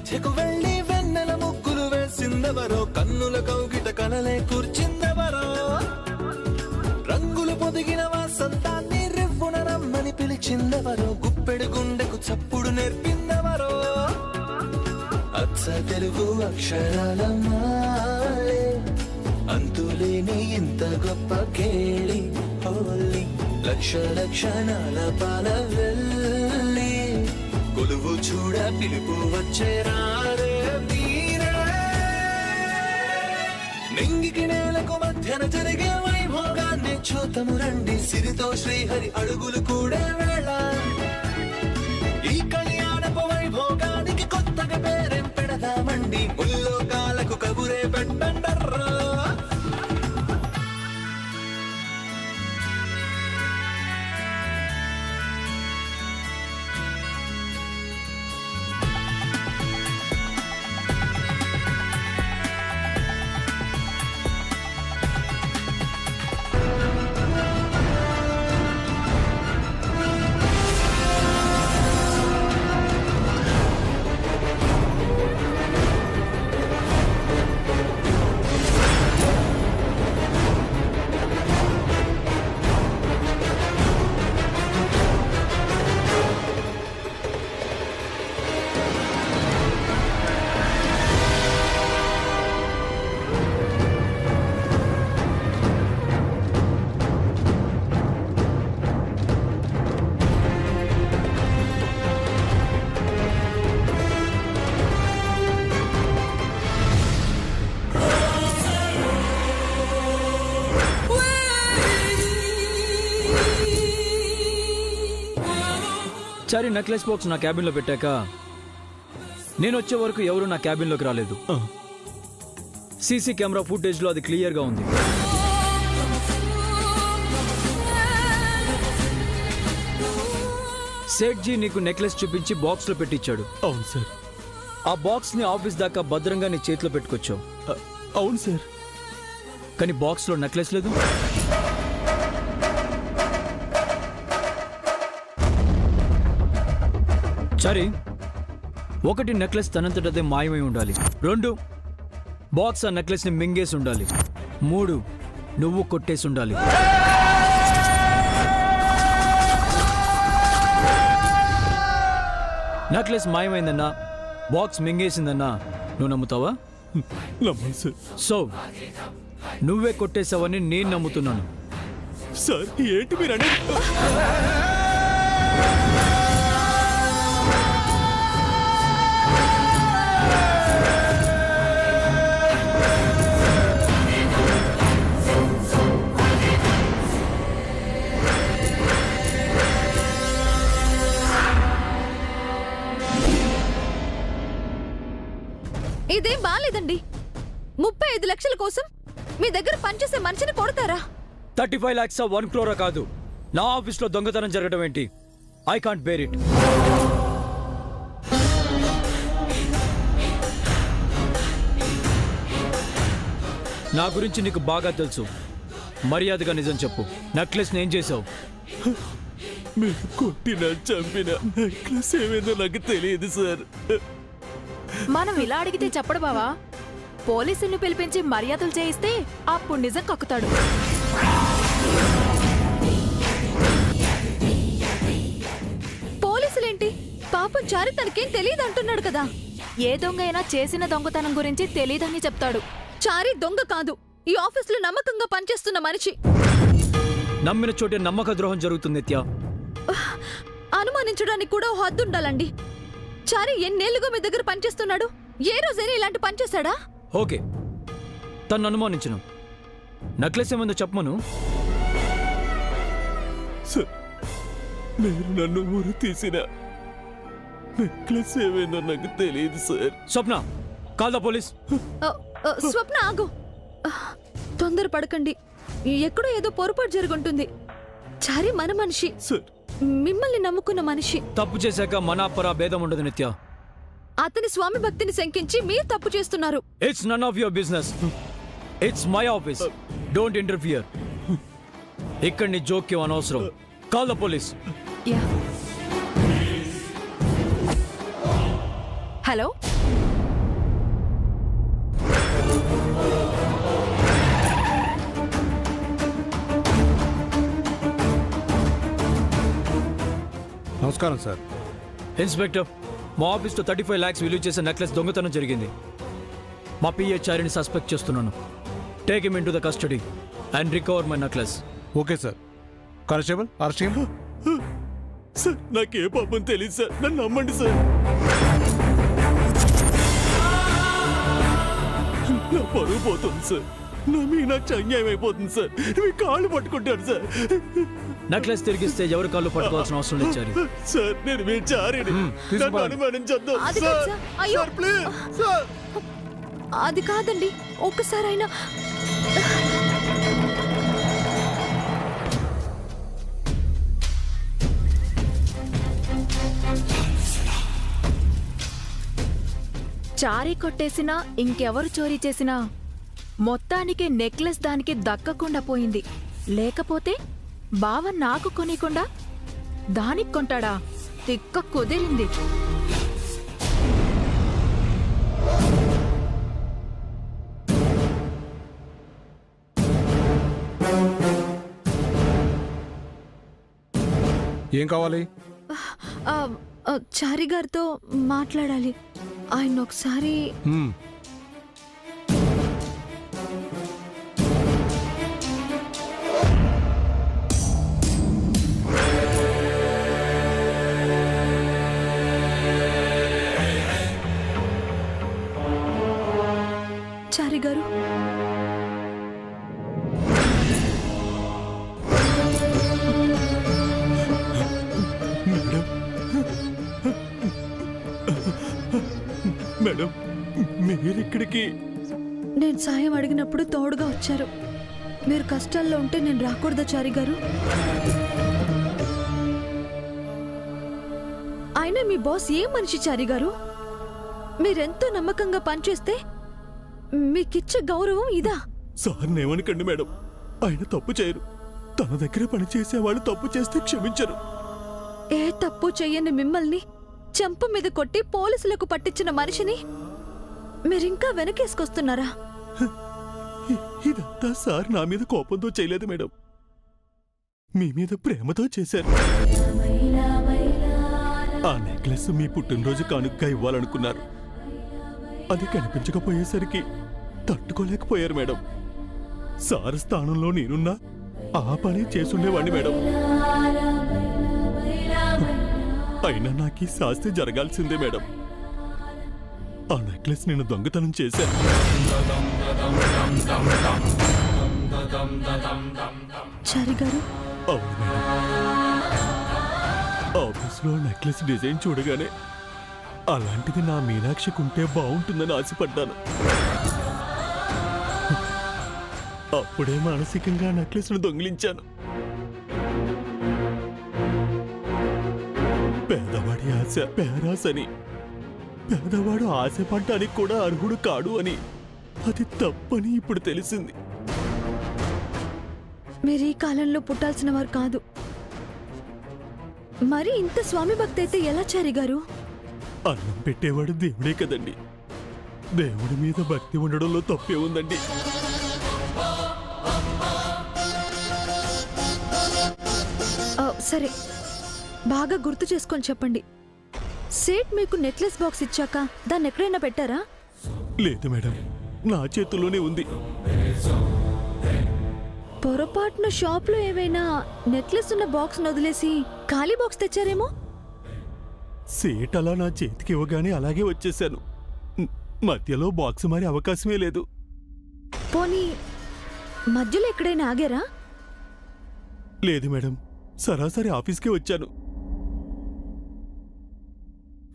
మధ్యకు వెళ్ళి వెన్నెల ముగ్గులు వేసిందెవరో, కన్నుల కౌగిట కలలే కూర్చిందెవరో, రంగులు పొదిగిన వసంతాన్ని రివ్వున రమ్మని పిలిచిందెవరో, గుప్పెడు గుండెకు చప్పుడు నేర్పిందెవరో, అచ్చ తెలుగు అక్షరాల మాలే అంతులేని ఇంత గొప్ప కేళి హోలీ, లక్ష లక్షణాల పాల వెళ్ళి కొలువు చూడ పిలుపు వచ్చే రారే మీరే, నింగికి నేలకు మధ్యన జరిగే వైభోగాన్ని చూతము రండి, సిరితో శ్రీహరి అడుగులు కూడా వేళ, ఈ కళ్యాణపు వైభోగానికి కొత్తగా పేరేం పెడదామండి, ముల్లోకాలకు కబురే పెట్టండర్రా. చారి నెక్లెస్ బాక్స్ నా క్యాబిన్లో పెట్టాక నేను వచ్చే వరకు ఎవరు నా క్యాబిన్లోకి రాలేదు. సీసీ కెమెరా ఫుటేజ్లో అది క్లియర్గా ఉంది. సేట్జీ నీకు నెక్లెస్ చూపించి బాక్స్లో పెట్టించాడు. అవును సార్. ఆ బాక్స్ని ఆఫీస్ దాకా భద్రంగా నీ చేతిలో పెట్టుకొచ్చావు. అవును సార్. కానీ బాక్స్లో నెక్లెస్ లేదు. సరే, ఒకటి నెక్లెస్ తనంతటదే మాయమై ఉండాలి. 2 బాక్స్ ఆ నెక్లెస్ ని మింగేసి ఉండాలి. 3 నువ్వు కొట్టేసి ఉండాలి. నెక్లెస్ మాయమైందన్నా, బాక్స్ మింగేసిందన్నా నువ్వు నమ్ముతావా? నమ్మను సార్. సో నువ్వే కొట్టేసావని నేను నమ్ముతున్నాను. సార్ ఏంటి మీరు అనేది? ఇదేం బాలేదండి. 35 లక్షల కోసం మీ దగ్గర పనిచేసే మనిషిని కొడతారా? 35 lakhs 1 crore కాదు. నా ఆఫీస్లో దొంగతనం జరగడం ఏంటి? I can't bear it. నా గురించి నీకు బాగా తెలుసు. మర్యాదగా నిజం చెప్పు. నెక్లెస్ ఏం చేసావు? మీరు కొట్టినా చంపినా నెక్లెస్ ఏమైందో నాకు తెలియదు సార్. మనం ఇలా అడిగితే చెప్పడు బావా. పోలీసుల్ని పిలిపించి మర్యాదలు చేయిస్తే అప్పుడు నిజం కక్కుతాడు. పోలీసులేంటి? పాపం చారి తనకేం తెలియదు అంటున్నాడు కదా. ఏ దొంగ అయినా చేసిన దొంగతనం గురించి తెలీదని చెప్తాడు. చారి దొంగ కాదు, ఈ ఆఫీసులో నమ్మకంగా పనిచేస్తున్న మనిషి. నమ్మిన చోటే నమ్మక ద్రోహం జరుగుతుంది నిత్య. అనుమానించడానికి కూడా ఓ హద్దు ఉండాలండి. చారి ఎన్నేళ్లుగా మీ దగ్గర పనిచేస్తున్నాడు. ఏ రోజైనా ఇలాంటి పని చేశాడా? ఓకే, తను అనుమానించను. నెక్లెస్ ఏమైందో చెప్పమను. సార్ మీరు నన్ను ఊరు తీసిన నెక్లెస్ ఏమైందో నాకు తెలియదు sir. Swapna, call the police. Swapna ఆగు. తొందర పడకండి. ఎక్కడో ఏదో పొరపాటు జరుగుంటుంది. చారి మన మనిషి, మిమ్మల్ని నమ్ముకున్న మనిషి. తప్పు చేశాక మన పరా భేదం ఉండదు నిత్య. అతని స్వామి భక్తిని శంకించి మీరు తప్పు చేస్తున్నారు. It's none of your business. It's my office. Don't interfere. ఇక్కడ నీ జోక్యం అనవసరం. Call the police. హలో నమస్కారం సార్. ఇన్స్పెక్టర్, మా ఆఫీస్లో 35 lakhs విలువ చేసే నెక్లెస్ దొంగతనం జరిగింది. మా పిఏ చారిని సస్పెక్ట్ చేస్తున్నాను. Take him in to the custody and recover my necklace. Okay sir. Constable arrest చేయండి. సార్ నాకే పాపం తెలియదు సార్, నన్ను నమ్మండి సార్. నా పరువు పోతుంది సార్, నా మీనాక్షి అన్యాయం అయిపోతుంది సార్. మీ కాళ్ళు పట్టుకుంటాను సార్. నెక్లెస్ తిరిగిస్తే ఎవరి కాళ్ళు పట్టుకోవాల్సిన అవసరం లేదు చారి. సార్ నేను మీ చారిని, నన్ను అనుమానించొద్దు అది కాదు సార్. సార్. అయ్యో. Sir please sir. అది కాదండి, ఒక్కసారైనా చారీ కొట్టేసినా ఇంకెవరు చోరీ చేసినా మొత్తానికి నెక్లెస్ దానికి దక్కకుండా పోయింది. లేకపోతే బావ నాకు కొనికుండా దానికి కొంటాడా? తిక్క కుదిరింది. ఏం కావాలి? ఆ, చారి గారితో మాట్లాడాలి. ఆయన ఒకసారి హ్మ్. చారి గారు, మేడం మీరిక్కడికి? నేను సాయం అడిగినప్పుడు తోడుగా వచ్చారు. మీరు కష్టాల్లో ఉంటే నేను రాకూడదా చారి గారు? అయినా మీ బాస్ ఏం మనిషి చారి గారు? మీరెంతో నమ్మకంగా పనిచేస్తే మీకిచ్చే గౌరవం ఇదా? సార్ ఏమనకండి మేడం, ఆయన తప్పు చేయరు. తన దగ్గర పని చేసేవాళ్ళు తప్పు చేస్తే క్షమించరు. ఏ తప్పు చెయ్యని మిమ్మల్ని చెంప మీద కొట్టి పోలీసులకు పట్టించిన మనిషిని మీరింకా వెనకేసుకొస్తున్నారా? ఇదంతా సార్ నా మీద కోపంతో చేయలేదు మేడం, మీ మీద ప్రేమతో చేశారు. ఆ నెక్లెస్ మీ పుట్టినరోజు కానుకగా ఇవ్వాలనుకున్నారు. అది కనిపించకపోయేసరికి తట్టుకోలేకపోయారు మేడం. సార్ స్థానంలో నేనున్నా ఆ పని చేసుండేవాడిని మేడం. అయినా నాకు ఈ శాస్తి జరగాల్సిందే మేడం. ఆ నెక్లెస్ నేను దొంగతనం చేశాను. చారి గారు, అవును మేడం. ఆఫీస్లో నెక్లెస్ డిజైన్ చూడగానే అలాంటిది నా మీనాక్షికి ఉంటే బాగుంటుందని ఆశపడ్డాను. అప్పుడే మానసికంగా నెక్లెస్ ను దొంగిలించాను. పేదవాడి ఆశ పేరాసని, పేదవాడు ఆశపడ్డానికి కూడా అర్హుడు కాడు అని, అది తప్పని ఇప్పుడు తెలిసింది. మీరు ఈ కాలంలో పుట్టాల్సిన వారు కాదు. మరి ఇంత స్వామి భక్తి అయితే ఎలా చారి గారు? అన్నం పెట్టేవాడు దేవుడే కదండి. దేవుడి మీద భక్తి ఉండడంలో తప్పే ఉందండి. సరే, బాగా గుర్తు చేసుకొని చెప్పండి. సేట్ మీకు నెక్లెస్ బాక్స్ ఇచ్చాక దాన్ని ఎక్కడైనా పెట్టారా? లేదు మేడం, నా చేతుల్లోనే ఉంది. పొరపాటున షాప్లో ఏవైనా నెక్లెస్ ఉన్న బాక్స్ వదిలేసి ఖాళీ బాక్స్ తెచ్చారేమో? సేట్ అలా నా చేతికి ఇవ్వగానే అలాగే వచ్చేసాను. మధ్యలో బాక్స్ మారే అవకాశమే లేదు. పోనీ మధ్యలో ఎక్కడైనా ఆగారా? లేదు మేడం, సరాసరి ఆఫీస్కే వచ్చాను.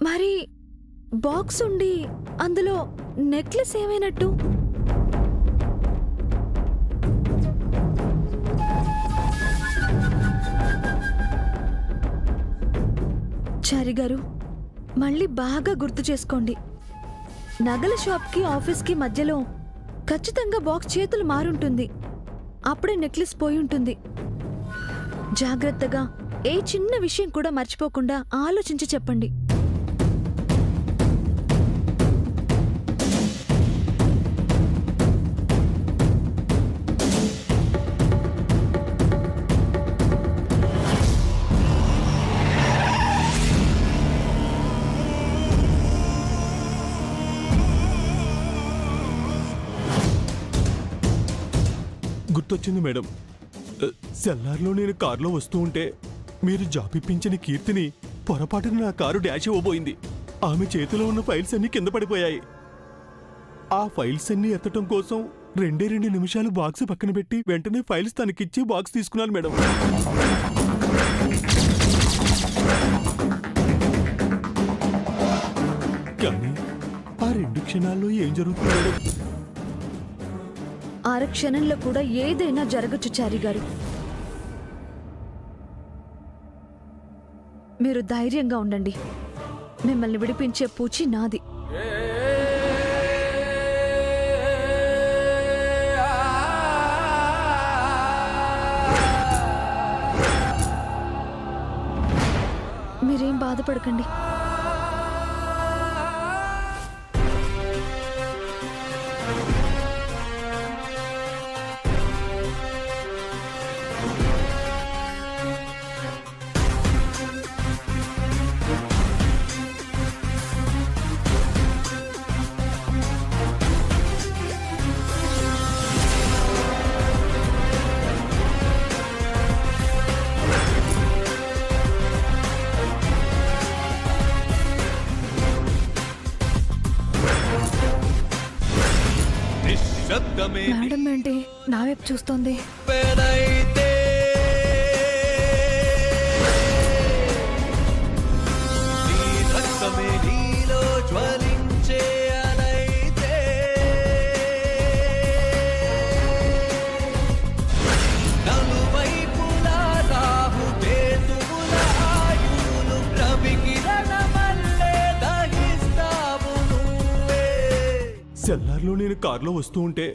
మరి బాక్స్ ఉండి అందులో నెక్లెస్ ఏమైనట్టు? చారి గారు, మళ్ళీ బాగా గుర్తు చేసుకోండి. నగల షాప్కి ఆఫీస్కి మధ్యలో ఖచ్చితంగా బాక్స్ చేతులు మారుంటుంది. అప్పుడే నెక్లెస్ పోయి ఉంటుంది. జాగ్రత్తగా ఏ చిన్న విషయం కూడా మర్చిపోకుండా ఆలోచించి చెప్పండి. గుర్తొచ్చింది మేడం. సెల్లార్లో నేను కారులో వస్తూ ఉంటే మీరు జాబ్ ఇప్పించిన కీర్తిని పొరపాటున నా కారు డాష్ ఇవ్వబోయింది. ఆమె చేతిలో ఉన్న ఫైల్స్ అన్ని కింద పడిపోయాయి. ఆ ఫైల్స్ అన్ని ఎత్తటం కోసం 2 నిమిషాలు బాక్స్ పక్కన పెట్టి వెంటనే ఫైల్స్ తనకిచ్చి బాక్స్ తీసుకున్నాను మేడం. కానీ ఆ 2 క్షణాల్లో ఏం జరుగుతుంది మేడం? అర క్షణంలో కూడా ఏదైనా జరగచ్చు చారి గారు. మీరు ధైర్యంగా ఉండండి. మిమ్మల్ని విడిపించే పూచి నాది. మీరేం బాధపడకండి. నిశ్శబ్దమే మేడం ఏంటి నా వైపు చూస్తోంది? పెనైతే నీ రక్తమే నీలో జ్వలించే అనైతే నలువైపులా రాహుకేతువుల ఆయువులు రవికిరణమల్లే దహిస్తావు నువ్వే. సెల్లార్లో నేను కారులో వస్తూ ఉంటే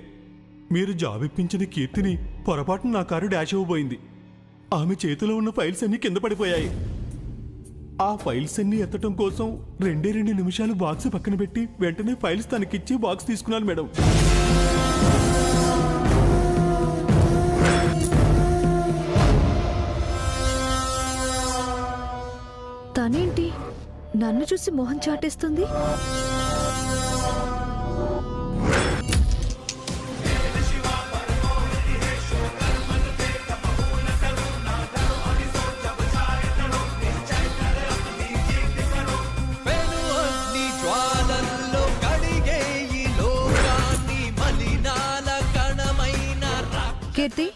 మీరు జాబ్ ఇప్పించిన కీర్తిని పొరపాటున నా కారు డాష్ ఇవ్వబోయింది. ఆమె చేతిలో ఉన్న ఫైల్స్ అన్ని కింద పడిపోయాయి. ఆ ఫైల్స్ అన్ని ఎత్తటం కోసం 2 నిమిషాలు బాక్స్ పక్కన పెట్టి వెంటనే ఫైల్స్ తనకిచ్చి బాక్స్ తీసుకున్నాను మేడం. తనేంటి నన్ను చూసి మొహం చాటేస్తుంది? పెను అగ్ని జ్వాలల్లో కడిగే ఈ లోకాన్ని మలినాల కణమైన కీర్తి,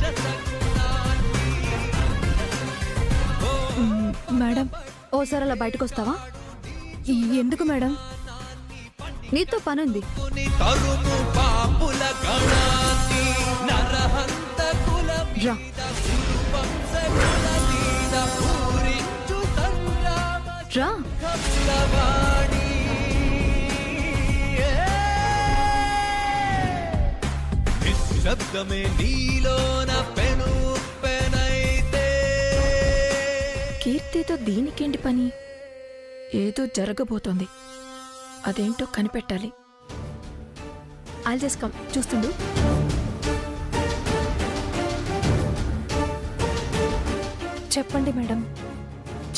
రక్తాన్ని మేడం ఓసారి అలా బయటకు వస్తావా? ఎందుకు మేడం? నీతో పనుంది. తరుము పాపుల గణాన్ని నరహంతకుల రా. వంశకుల మీద పూరించు సంగ్రామ రా. కపులవాణి. నిశ్శబ్దమే నీలోన పెను పెనైతే కీర్తితో దీనికేంటి పని? ఏదో జరగబోతోంది. అదేంటో కనిపెట్టాలి. I'll just come. చూస్తుండు. చెప్పండి మేడం.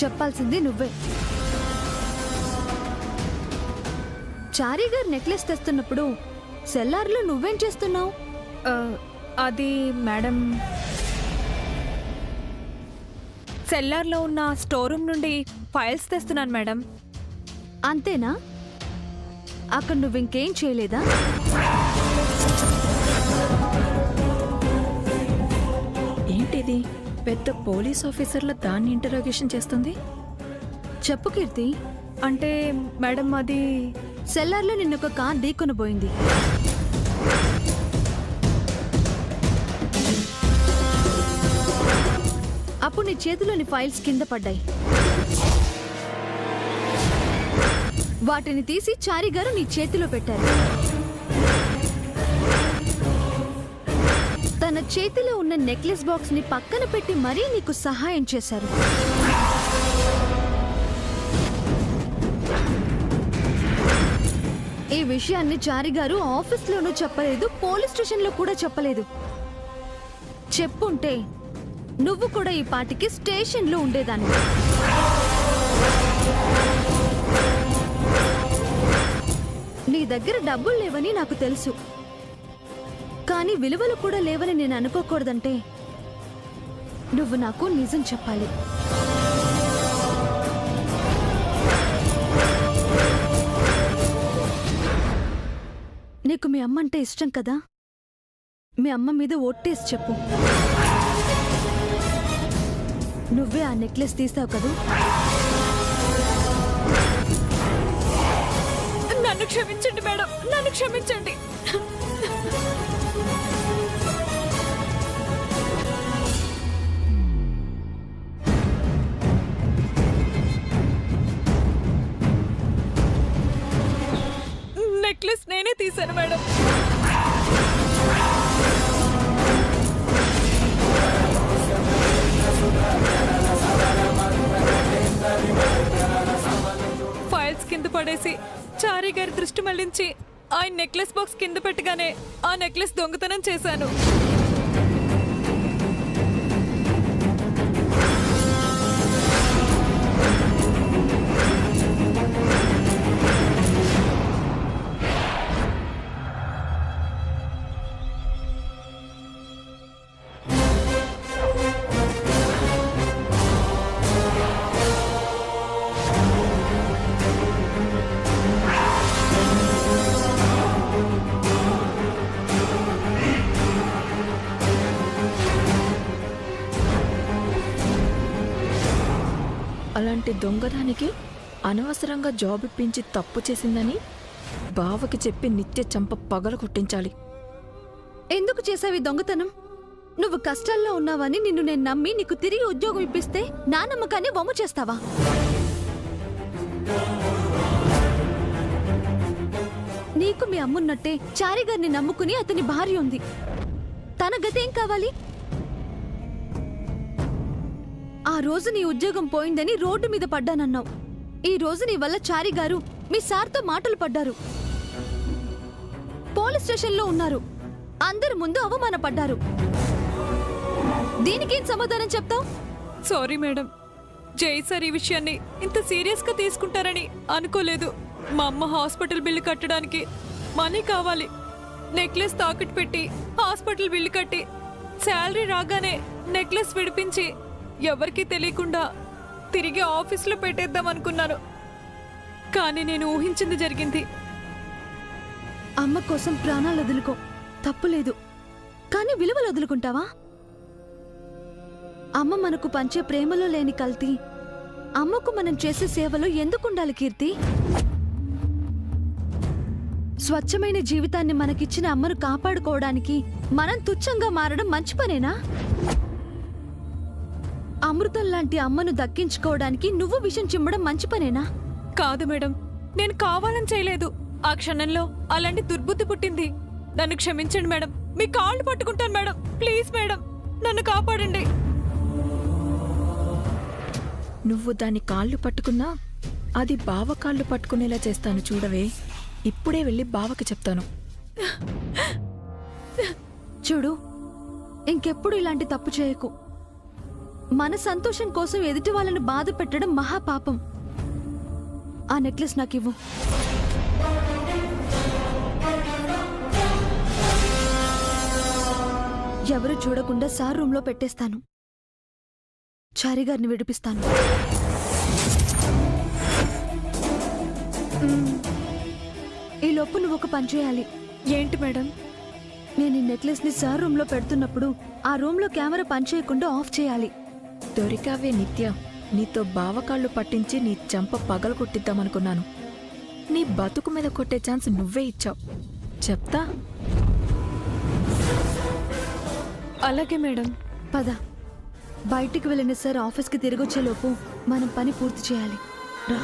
చెప్పాల్సింది నువ్వే. చారీ గారు నెక్లెస్ తెస్తున్నప్పుడు సెల్లార్లో నువ్వేం చేస్తున్నావు? అది మేడం, సెల్లార్లో ఉన్న స్టోర్ రూమ్ నుండి ఫైల్స్ తెస్తున్నాను మేడం. అంతేనా? అక్కడ నువ్వు ఇంకేం చేయలేదా? ఏంటిది? పెద్ద పోలీస్ ఆఫీసర్ల దాన్ని ఇంటరోగేషన్ చేస్తుంది. చెప్పు కీర్తి. అంటే మేడం అది సెల్లార్లో నిన్నొక కార్ ఢీకొనబోయింది. అప్పుడు నీ చేతిలోని ఫైల్స్ కింద పడ్డాయి. వాటిని తీసి చారి గారు నీ చేతిలో పెట్టారు. తన చేతిలో ఉన్న నెక్లెస్ బాక్స్ ని పక్కన పెట్టి మరీ నీకు సహాయం చేశారు. ఈ విషయాన్ని చారి గారు ఆఫీస్లోనూ చెప్పలేదు, పోలీస్ స్టేషన్లో కూడా చెప్పలేదు. చెప్పుంటే నువ్వు కూడా ఈ పాటికి స్టేషన్లో ఉండేదాన్ని. నీ దగ్గర డబ్బులు లేవని నాకు తెలుసు, కానీ విలువలు కూడా లేవని నేను అనుకోకూడదంటే నువ్వు నాకు నిజం చెప్పాలి. నీకు మీ అమ్మ అంటే ఇష్టం కదా? మీ అమ్మ మీద ఒట్టేసి చెప్పు. నువ్వే ఆ నెక్లెస్ తీసావు కదూ? నన్ను క్షమించండి మేడం, నన్ను క్షమించండి. నెక్లెస్ నేనే తీశాను మేడం. ఫైల్స్ కింద పడేసి చారీ గారి దృష్టి మళ్లించి ఆయన నెక్లెస్ బాక్స్ కింద పెట్టగానే ఆ నెక్లెస్ దొంగతనం చేశాను. అలాంటి దొంగదానికి అనవసరంగా జాబ్ ఇప్పించి తప్పు చేసిందని బావకి చెప్పి నిత్య చంప పగల కొట్టించాలి. ఎందుకు చేసావి దొంగతనం? నువ్వు కష్టాల్లో ఉన్నావని నిన్ను నేను నమ్మి నీకు తిరిగి ఉద్యోగం ఇప్పిస్తే నా నమ్మకాన్ని వమ్ము చేస్తావా? నీకు మీ అమ్మున్నట్టే చారి గారిని నమ్ముకుని అతని భార్య ఉంది. తన గతేం కావాలి? ఆ రోజు నీ ఉద్యోగం పోయిందని రోడ్డు మీద పడ్డానన్నావు. ఈ రోజు నీ వల్ల చారి గారు మీ సార్తో మాటలు పడ్డారు. పోలీస్ స్టేషన్లో ఉన్నారు. అందరి ముందు అవమానపడ్డారు. దీనికేం సమాధానం చెప్తావు? సారీ మేడం, జై సార్ ఈ విషయాన్ని ఇంత సీరియస్ గా తీసుకుంటారని అనుకోలేదు. మా అమ్మ హాస్పిటల్ బిల్లు కట్టడానికి మనీ కావాలి. నెక్లెస్ తాకట్టు పెట్టి హాస్పిటల్ బిల్లు కట్టి శాలరీ రాగానే నెక్లెస్ విడిపించి ఎవరికీ తెలియకుండా తిరిగి ఆఫీస్లో పెట్టేద్దాం అనుకున్నాను. కానీ నేను ఊహించింది జరిగింది. అమ్మ కోసం ప్రాణాలు వదులుకో, తప్పులేదు. కానీ విలువలు వదులుకుంటావా? అమ్మ మనకు పంచే ప్రేమలో లేని కల్తీ అమ్మకు మనం చేసే సేవలో ఎందుకుండాలి కీర్తి? స్వచ్ఛమైన జీవితాన్ని మనకిచ్చిన అమ్మను కాపాడుకోవడానికి మనం తుచ్చంగా మారడం మంచి పనేనా? అమృతం లాంటి అమ్మను దక్కించుకోవడానికి నువ్వు విషం చిమ్మడం మంచి పనేనా? కాదు మేడం, నేను కావాలని చేయలేదు. ఆ క్షణంలో అలాంటి దుర్బుద్ధి పుట్టింది. నన్ను క్షమించండి మేడం. మీ కాళ్ళు పట్టుకుంటాను మేడం. ప్లీజ్ మేడం, నన్ను కాపాడండి. నువ్వు దాని కాళ్ళు పట్టుకున్నా అది బావ కాళ్ళు పట్టుకునేలా చేస్తాను చూడవే. ఇప్పుడే వెళ్ళి బావకి చెప్తాను. చూడు, ఇంకెప్పుడు ఇలాంటి తప్పు చేయకు. మన సంతోషం కోసం ఎదుటి వాళ్ళని బాధ పెట్టడం మహాపాపం. ఆ నెక్లెస్ నాకివ్వు. ఎవరు చూడకుండా సార్ రూమ్లో పెట్టేస్తాను. చారి గారిని విడిపిస్తాను. ఈ లోపు నువ్వు ఒక పని చేయాలి. ఏంటి మేడం? నేను ఈ నెక్లెస్ ని సార్ రూమ్ లో పెడుతున్నప్పుడు ఆ రూమ్ లో కెమెరా పనిచేయకుండా ఆఫ్ చేయాలి. దొరికావే నిత్య. నీతో బావకాళ్ళు పట్టించి నీ చంప పగలు కొట్టిద్దామనుకున్నాను. నీ బతుకు మీద కొట్టే ఛాన్స్ నువ్వే ఇచ్చావు. చెప్తా. అలాగే మేడం. పద, బయటికి వెళ్ళిన సార్ ఆఫీస్కి తిరిగొచ్చేలోపు మనం పని పూర్తి చేయాలి. రా.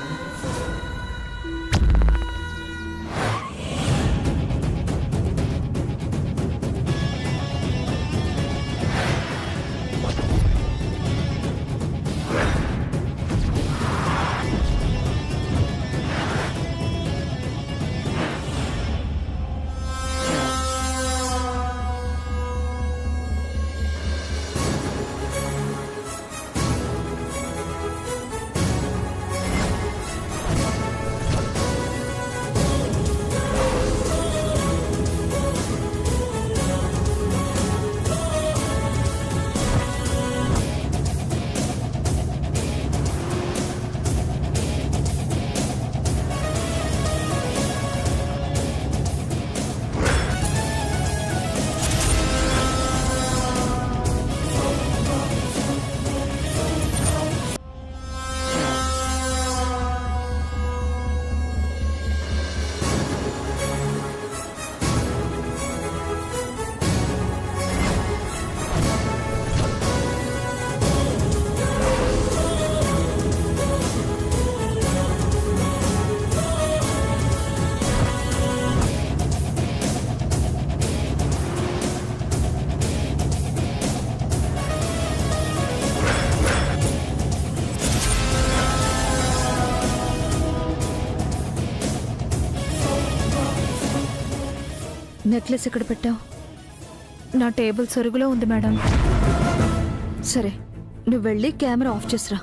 నెక్లెస్ ఎక్కడ పెట్టావు? నా టేబుల్ సరుగులో ఉంది మేడం. సరే, నువ్వు వెళ్ళి కెమెరా ఆఫ్ చేసిరా.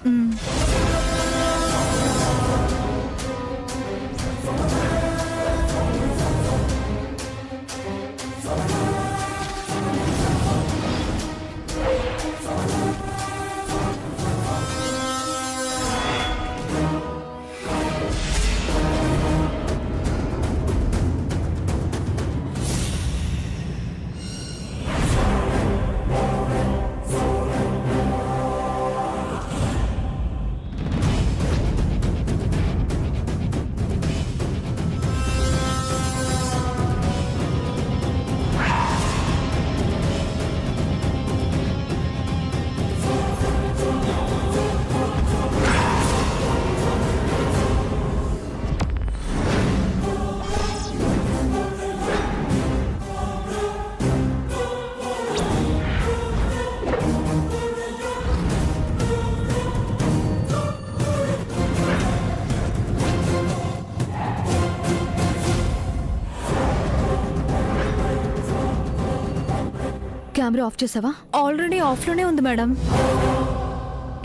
కెమెరా ఆఫ్ చేసావా? ఆల్రెడీ ఆఫ్లోనే ఉంది మేడం.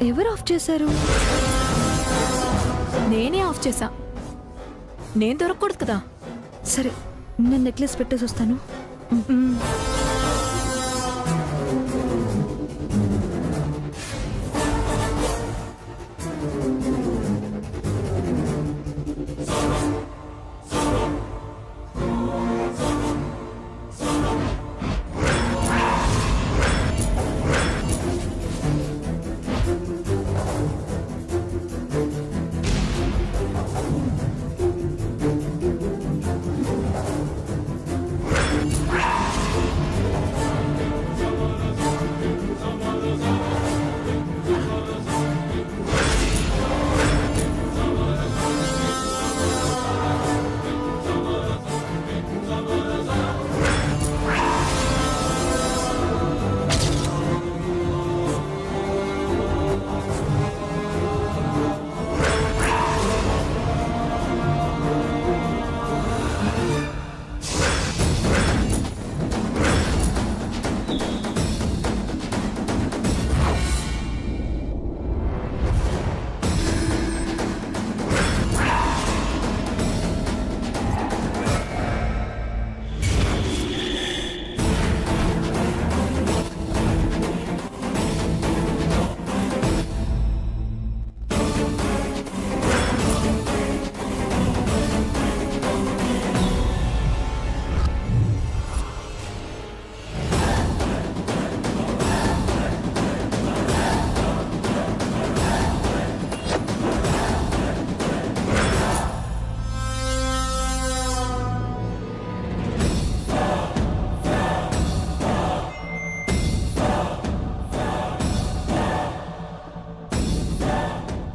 ఎవరు ఆఫ్ చేశారు? నేనే ఆఫ్ చేశా. నేను దొరకకూడదు కదా. సరే, నేను నెక్లెస్ పెట్టేసి వస్తాను.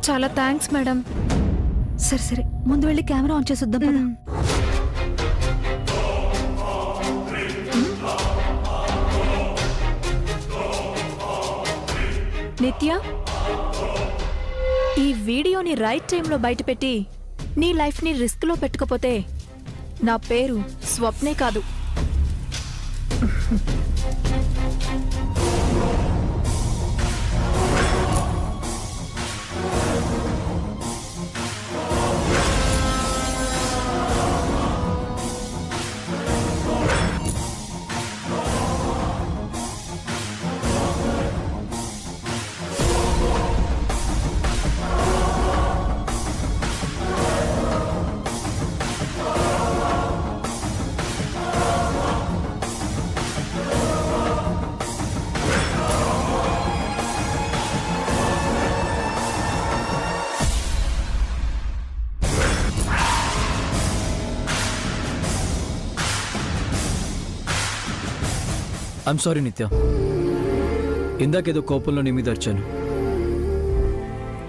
చాలా థ్యాంక్స్ మేడం. సరే సరే, ముందు వెళ్ళి కెమెరా ఆన్ చేసొద్దాం పద. నిత్య, ఈ వీడియోని రైట్ టైంలో బయటపెట్టి నీ లైఫ్ని రిస్క్లో పెట్టుకోపోతే నా పేరు స్వప్నే కాదు. ఐమ్ సారీ నిత్య, ఇందాకేదో కోపంలో నీ మీద వచ్చాను.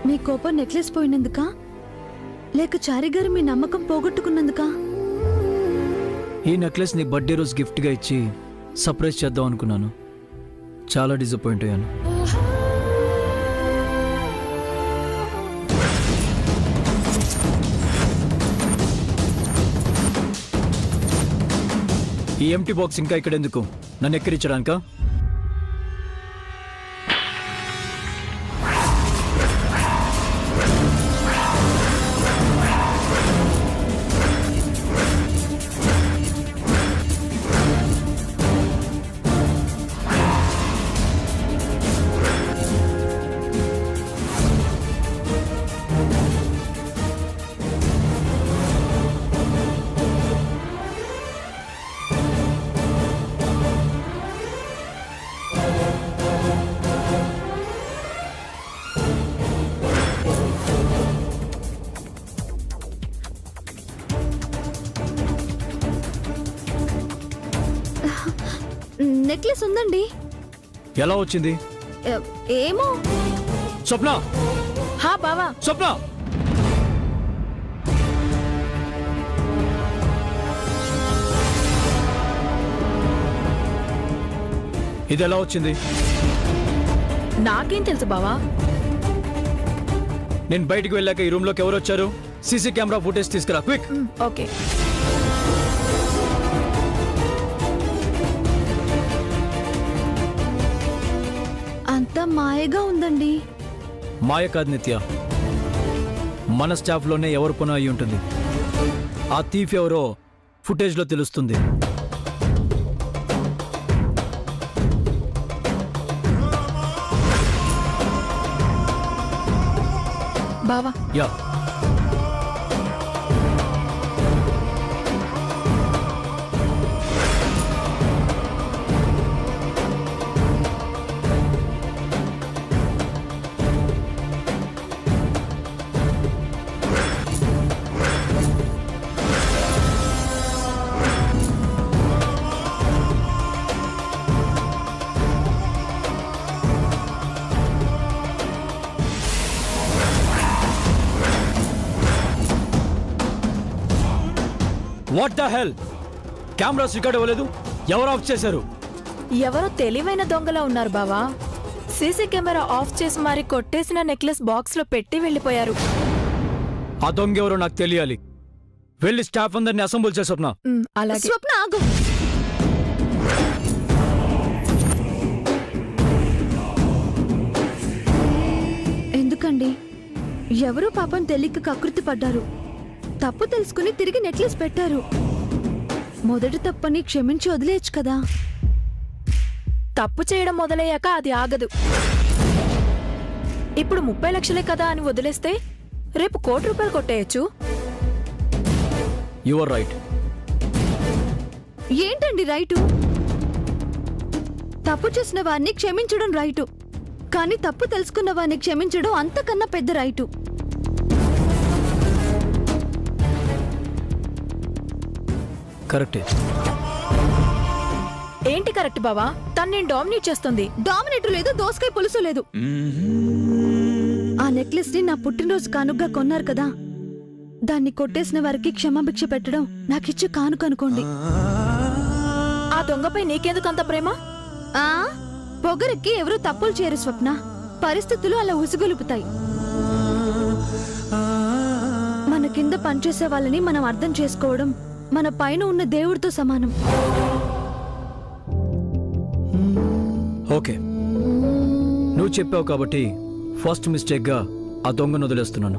మీ కోపం నెక్లెస్ పోయినందుకా, లేక చారి గారు మీ నమ్మకం పోగొట్టుకున్నందుకా? ఈ నెక్లెస్ నీ బర్త్డే రోజు గిఫ్ట్గా ఇచ్చి సర్ప్రైజ్ చేద్దాం అనుకున్నాను. చాలా డిసప్పాయింట్ అయ్యాను. ఈ ఎంటీ బాక్స్ ఇంకా ఇక్కడ ఎందుకు? నన్ను ఎక్కిరించడానికా? నెక్లెస్ ఉందండి. ఎలా వచ్చింది? ఏమో. స్వప్న, హా బావా, స్వప్న! ఇది ఎలా వచ్చింది? నాకేం తెలుసు బావా? నేను బయటికి వెళ్ళాక ఈ రూమ్ లోకి ఎవరు వచ్చారు? సీసీ కెమెరా ఫుటేజ్ తీసుకురా, క్విక్. ఓకే. అంతా మాయగా ఉందండి. మాయ కాదు నిత్య, మన స్టాఫ్ లోనే ఎవరు పని అయి ఉంటుంది. ఆ థీఫ్ ఎవరో ఫుటేజ్ లో తెలుస్తుంది. బావా, yeah, what the hell? Cameras record అవ్వలేదు. ఎవరు ఆఫ్ చేశారు? ఎవరో తెలివైన దొంగలా ఉన్నారు బావా. సీసీ కెమెరా ఆఫ్ చేసి మరి కొట్టేసిన నెక్లెస్ బాక్స్ లో పెట్టి వెళ్ళిపోయారు. ఆ దొంగ ఎవరో నాకు తెలియాలి. వెళ్ళి స్టాఫ్ అందరిని అసెంబుల్ చేసి స్వప్న. అలాగే. స్వప్న ఆగు. ఎందుకండి? ఎవరో పాపం తెలియక కకృతి పడ్డారు. తప్పు తెలుసుకుని తిరిగి నెక్లెస్ పెట్టారు. మొదటి తప్పని క్షమించి వదిలేయచ్చు కదా. తప్పు చేయడం మొదలయ్యాక అది ఆగదు. ఇప్పుడు 30 లక్షలే కదా అని వదిలేస్తే రేపు ₹1,00,00,000 కొట్టేయచ్చు. You are right. ఏంటండి రైటు? తప్పు చేసిన వారిని క్షమించడం రైటు, కానీ తప్పు తెలుసుకున్న వారిని క్షమించడం అంతకన్నా పెద్ద రైటు. కరెక్టే. ఏంటి కరెక్ట్ బావా? తను నేను డామినేట్ చేస్తుంది. డామినేటర్ లేదు, దోసకాయ పులుసు లేదు. ఆ నెక్లెస్ ని నా పుట్టినరోజు కానుగ్గా కొన్నారు కదా, దాన్ని కొట్టేసిన వారికి క్షమాభిక్ష పెట్టడం నాకిచ్చే కానుక అనుకోండి. ఆ దొంగపై నీకెందుకు అంత ప్రేమ? ఆ పొగరెక్కి ఎవరూ తప్పులు చేయరు స్వప్న. పరిస్థితులు అలా ఉసుగొలుపుతాయి. మన కింద పనిచేసే వాళ్ళని మనం అర్థం చేసుకోవడం మన పైన ఉన్న దేవుడితో సమానం. ఓకే, నువ్వు చెప్పావు కాబట్టి ఫస్ట్ మిస్టేక్ గా ఆ దొంగను వదిలేస్తున్నాను.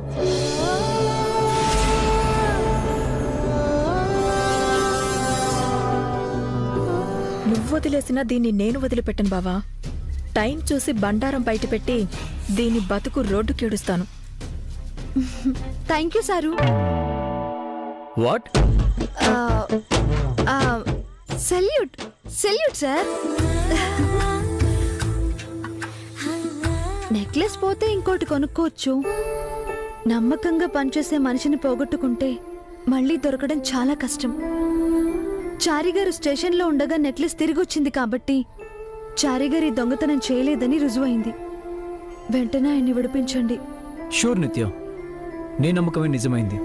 నువ్వు వదిలేసిన దీన్ని నేను వదిలిపెట్టను బావా. టైం చూసి బండారం బయటపెట్టి దీని బతుకు రోడ్డుకేడుస్తాను. Thank you sir. What? Salute salute sir. Necklace పోతే ఇంకోటి కొనుక్కోవచ్చు. నమ్మకంగా పనిచేసే మనిషిని పోగొట్టుకుంటే మళ్ళీ దొరకడం చాలా కష్టం. చారిగారు స్టేషన్లో ఉండగా నెక్లెస్ తిరిగి వచ్చింది కాబట్టి చారిగారి దొంగతనం చేయలేదని రుజువైంది. వెంటనే ఆయన్ని విడిపించండి. షూర్ నిత్య, నీ నమ్మకమే నిజమైంది.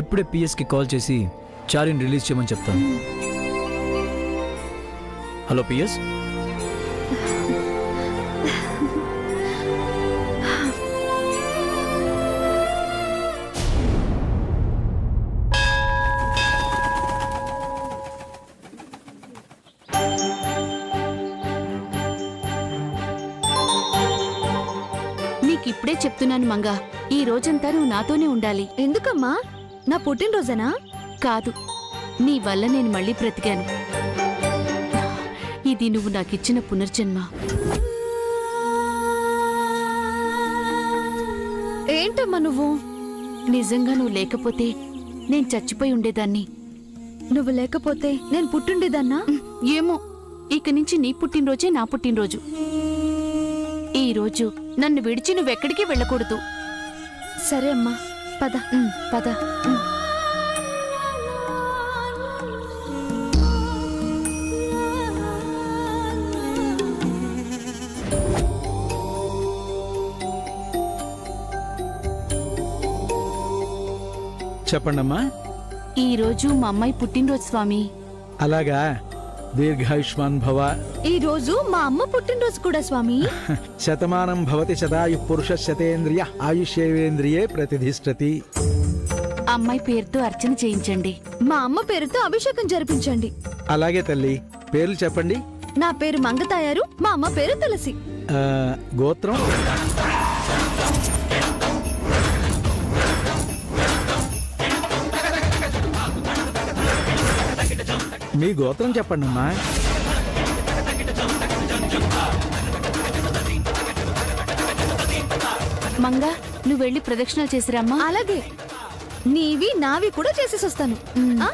ఇప్పుడే పిఎస్కి కాల్ చేసి చారిని రిలీజ్ చేయమని చెప్తాను. Hello PS. నీకిప్పుడే చెప్తున్నాను మంగా ఈ రోజంతా నువ్వు నాతోనే ఉండాలి. ఎందుకమ్మా? నా పుట్టినరోజనా? కాదు, నీ వల్ల నేను మళ్ళీ బ్రతికాను. ఇది నువ్వు నాకిచ్చిన పునర్జన్మ. ఏంటమ్మా నువ్వు? నిజంగా నువ్వు లేకపోతే నేను చచ్చిపోయి ఉండేదాన్ని. నువ్వు లేకపోతే నేను పుట్టుండేదన్నా? ఏమో, ఇక నుంచి నీ పుట్టినరోజే నా పుట్టినరోజు. ఈ రోజు నన్ను విడిచి నువ్వెక్కడికి వెళ్ళకూడదు. సరే అమ్మా, పద. పద. చెప్పండమ్మా. ఈ రోజు మా అమ్మాయి పుట్టినరోజు స్వామి. అలాగా, దీర్ఘాయుష్మాన్ భవ. ఈ రోజు మా అమ్మ పుట్టినరోజు కూడా స్వామి. శతమానం భవతి శతాయు పురుష శతేంద్రియ ఆయుష్యేంద్రియే ప్రతిధిష్టతి. అమ్మాయి పేరుతో అర్చన చేయించండి. మా అమ్మ పేరుతో అభిషేకం జరిపించండి. అలాగే తల్లి. పేర్లు చెప్పండి. నా పేరు మంగతాయారు, మా అమ్మ పేరు తులసి. గోత్రం? మీ గోత్రం చెప్పండమ్మా. మంగా, నువ్వు వెళ్ళి ప్రదక్షిణలు చేసిరమ్మా. అలాగే, నీవి నావి కూడా చేసేసి వస్తాను. ఆ?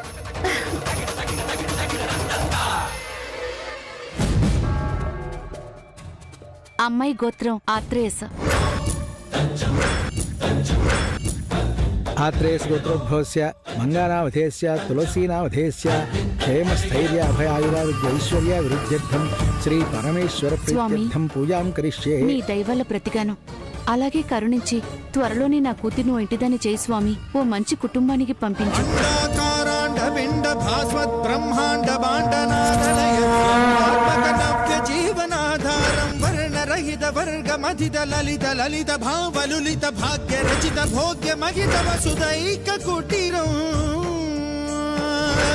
అమ్మాయి గోత్రం ఆత్రేయస. ఆత్రేయస్ గోత్రోద్భవస్య మంగానావధేస్య తులసీనావధేస్య క్షేమస్థైర్య అభయాయురారోగ్యైశ్వర్య విరుద్ధ్యర్థం శ్రీ పరమేశ్వర ప్రీత్యర్థం పూజాం కరిష్యే. నీ దయవల్ల ప్రతిగాను. అలాగే కరుణించి త్వరలోనే నా కూతురు నువ్వు ఇంటిదాన్ని చేయి స్వామి. ఓ మంచి కుటుంబానికి పంపించు. పిండ భాస్వత్ బ్రహ్మాండ బాండనాథలయ జీవనాధారం వర్ణరహిత వర్గమధిత లలిత లలిత భావలులిత భాగ్య రచిత భోగ్య మహిత వసుదైక కుటీరం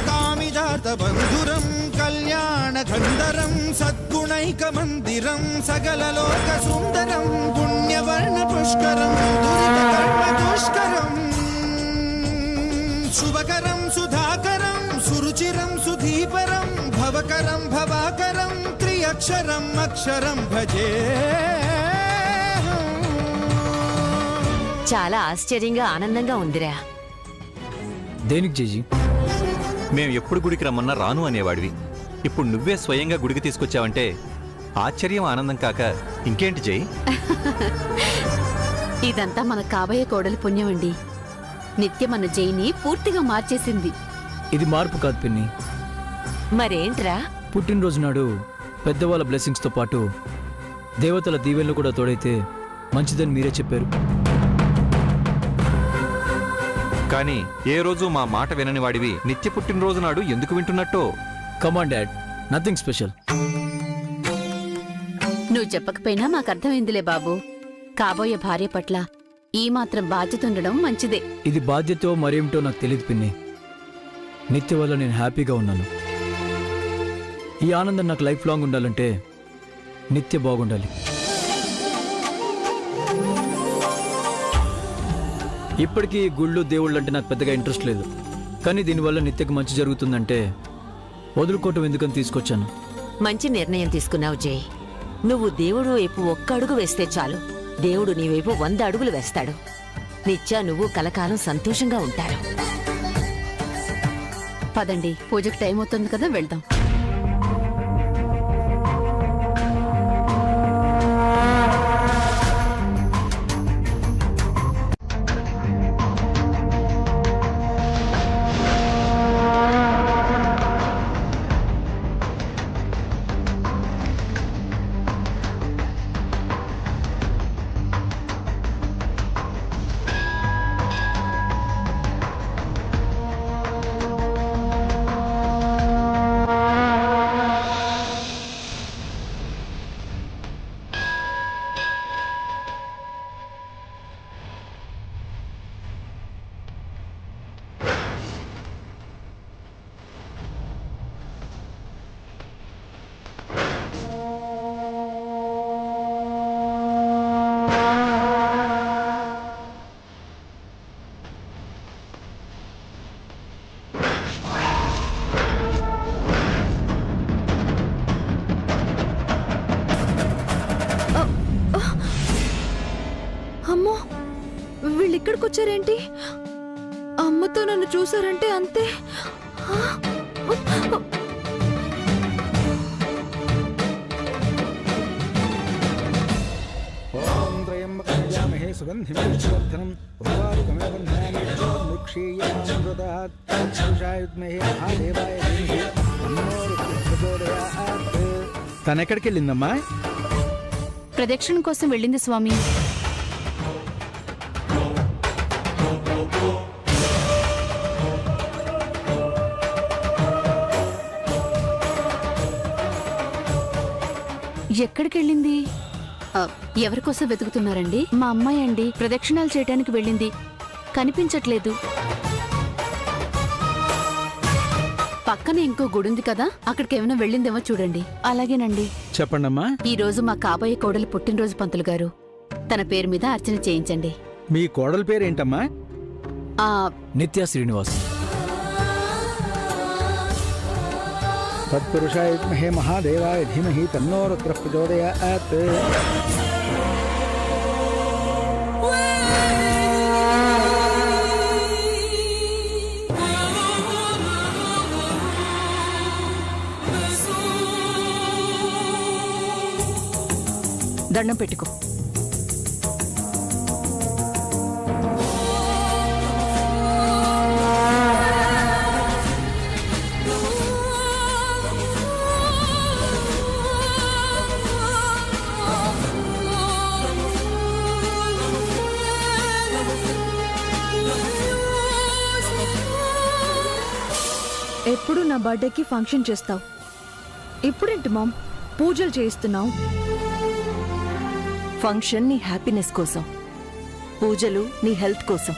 కామిజాత బంధురం కళ్యాణ ఖండరం సద్గుణైక మందిరం సకల లోక సుందరం పుణ్యవర్ణ పుష్కరం దురిత కర్మ దుష్కరం శుభకరం సుధాకరం సురుచిరం సుధీపరం భవకరం భవాకరం త్రియక్షరం అక్షరం భజే. చాలా ఆశ్చర్యంగా ఆనందంగా ఉందిరా. దేనికి జేజీ? మేం ఎప్పుడు గుడికి రమ్మన్నా రాను అనేవాడివి. ఇప్పుడు నువ్వే స్వయంగా గుడికి తీసుకొచ్చావంటే ఆశ్చర్యం ఆనందం కాక ఇంకేంటి జై? ఇదంతా మన కాబోయే కోడలి పుణ్యం అండి. నిత్యం మన జైని పూర్తిగా మార్చేసింది. ఇది మార్పు కాదు పిన్ని. మరేంట్రా? పుట్టినరోజు నాడు పెద్దవాళ్ళ బ్లెస్సింగ్స్ తో పాటు దేవతల దీవెనలు కూడా తోడైతే మంచిదని మీరే చెప్పారు. కానీ ఏ రోజు మా మాట వినని వాడివి నిత్య పుట్టినరోజు నాడు ఎందుకు వింటున్నట్టో. కమాన్ డాడ్, నథింగ్ స్పెషల్. నువ్వు చెప్పకపోయినా మాకర్థమైందిలే బాబు. కాబోయే భార్య పట్ల ఈ మాత్రం బాధ్యత ఉండడం మంచిదే. ఇది బాధ్యతో మరేమిటో నాకు తెలియదు పిన్ని. నిత్య వల్ల నేను హ్యాపీగా ఉన్నాను. ఈ ఆనందం నాకు లైఫ్ లాంగ్ ఉండాలంటే నిత్య బాగుండాలి. ఇప్పటికీ గుళ్ళు దేవుళ్ళు అంటే నాకు పెద్దగా ఇంట్రెస్ట్ లేదు. కానీ దీనివల్ల నిత్యకు మంచి జరుగుతుందంటే వదులుకోవటం ఎందుకని తీసుకొచ్చాను. మంచి నిర్ణయం తీసుకున్నావు జై. నువ్వు దేవుడు వైపు ఒక్క అడుగు వేస్తే చాలు, దేవుడు నీ వైపు 100 అడుగులు వేస్తాడు. నిత్య నువ్వు కలకాలం సంతోషంగా ఉంటారు. పదండి, పూజకు టైం అవుతుంది కదా, వెళ్దాం. ఇక్కడికి వచ్చారేంటి? అమ్మతో నన్ను చూసారంటే అంతే. ఓం త్రయంబకం యజామహే సుగంధిం పుష్టివర్ధనం ఉర్వారుకమివ బంధామి క్షీయామృతాత్ తత్పురుషాయ విద్మహే మహాదేవాయ ధీమహి తన్నో రుద్రః ప్రచోదయాత్. తనెక్కడికి వెళ్ళిందమ్మా? ప్రదక్షిణ కోసం వెళ్ళింది స్వామి. ఎక్కడికెళ్ళింది? ఎవరికోసం వెతుకుతున్నారండి? మా అమ్మాయి అండి, ప్రదక్షిణాలు చేయడానికి వెళ్ళింది. కనిపించట్లేదు. పక్కన ఇంకో గుడి ఉంది కదా, అక్కడికి ఏమైనా వెళ్ళిందేమో చూడండి. అలాగేనండి. చెప్పండమ్మా. ఈ రోజు మా కాబోయే కోడలి పుట్టినరోజు పంతులు గారు. తన పేరు మీద అర్చన చేయించండి. మీ కోడల పేరేంటమ్మా? నిత్య శ్రీనివాస్. తత్పురుషాయ విద్మహే మహాదేవాయ ధీమహి తన్నో రుద్రః ప్రచోదయాత్. దండం పెట్టుకో. ఎప్పుడు నా బర్త్డేకి ఫంక్షన్ చేస్తావు, ఇప్పుడేంటి మామ్ పూజలు చేయిస్తున్నావు? ఫంక్షన్ నీ హ్యాపీనెస్ కోసం, పూజలు నీ హెల్త్ కోసం.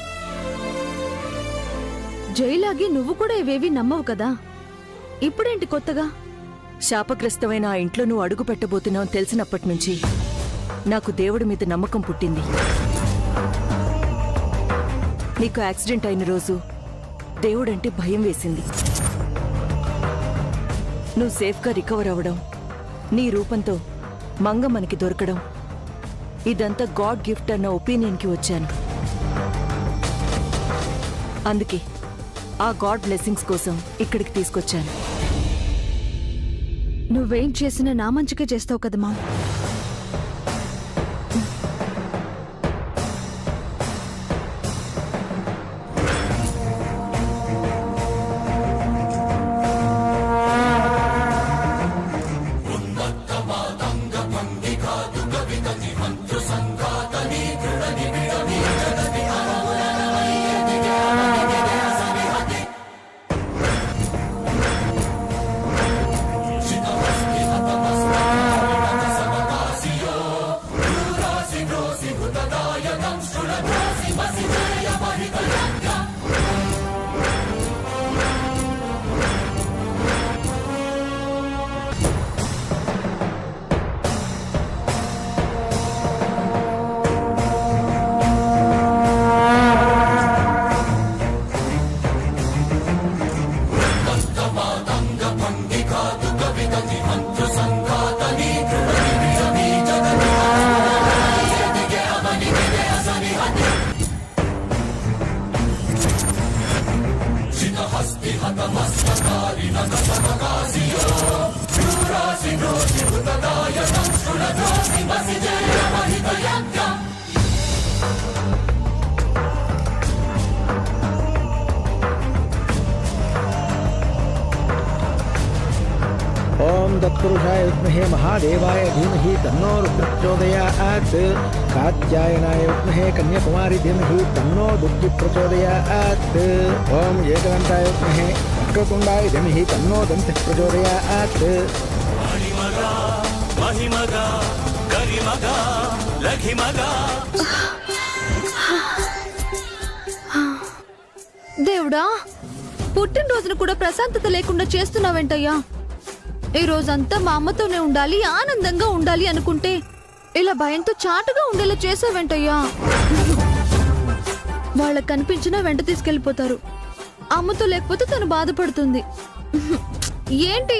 జైలాగి నువ్వు కూడా ఇవేవి నమ్మవు కదా, ఇప్పుడేంటి కొత్తగా? శాపగ్రస్తమైన ఆ ఇంట్లో నువ్వు అడుగు పెట్టబోతున్నావు తెలిసినప్పటి నుంచి నాకు దేవుడి మీద నమ్మకం పుట్టింది. నీకు యాక్సిడెంట్ అయిన రోజు దేవుడంటే భయం వేసింది. నువ్వు సేఫ్గా రికవర్ అవ్వడం, నీ రూపంతో మంగ మనకి దొరకడం, ఇదంతా గాడ్ గిఫ్ట్ అన్న ఒపీనియన్కి వచ్చాను. అందుకే ఆ గాడ్ బ్లెస్సింగ్స్ కోసం ఇక్కడికి తీసుకొచ్చాను. నువ్వేం చేసినా నా మంచిగా చేస్తావు కదా మామ్. ఓం తత్పురుషాయ విద్మహే మహాదేవాయ ధీమహి తన్నో రుద్రః ప్రచోదయాత్. కాత్యాయనాయ విద్మహే కన్యాకుమారి ధీమహి తన్నో దుర్గి ప్రచోదయాత్. ఓం ఏకదంతాయ విద్మహే వక్రతుండాయ ధీమహి తన్నో దంతి ప్రచోదయాత్. దేవుడా, పుట్టినరోజును కూడా ప్రశాంతత లేకుండా చేస్తున్నావేంటయ్యా? ఈ రోజంతా మా అమ్మతోనే ఉండాలి, ఆనందంగా ఉండాలి అనుకుంటే ఇలా భయంతో చాటుగా ఉండేలా చేసావేంటయ్యా? వాళ్ళకి కనిపించినా వెంట తీసుకెళ్లిపోతారు. అమ్మతో లేకపోతే తను బాధపడుతుంది. ఏంటి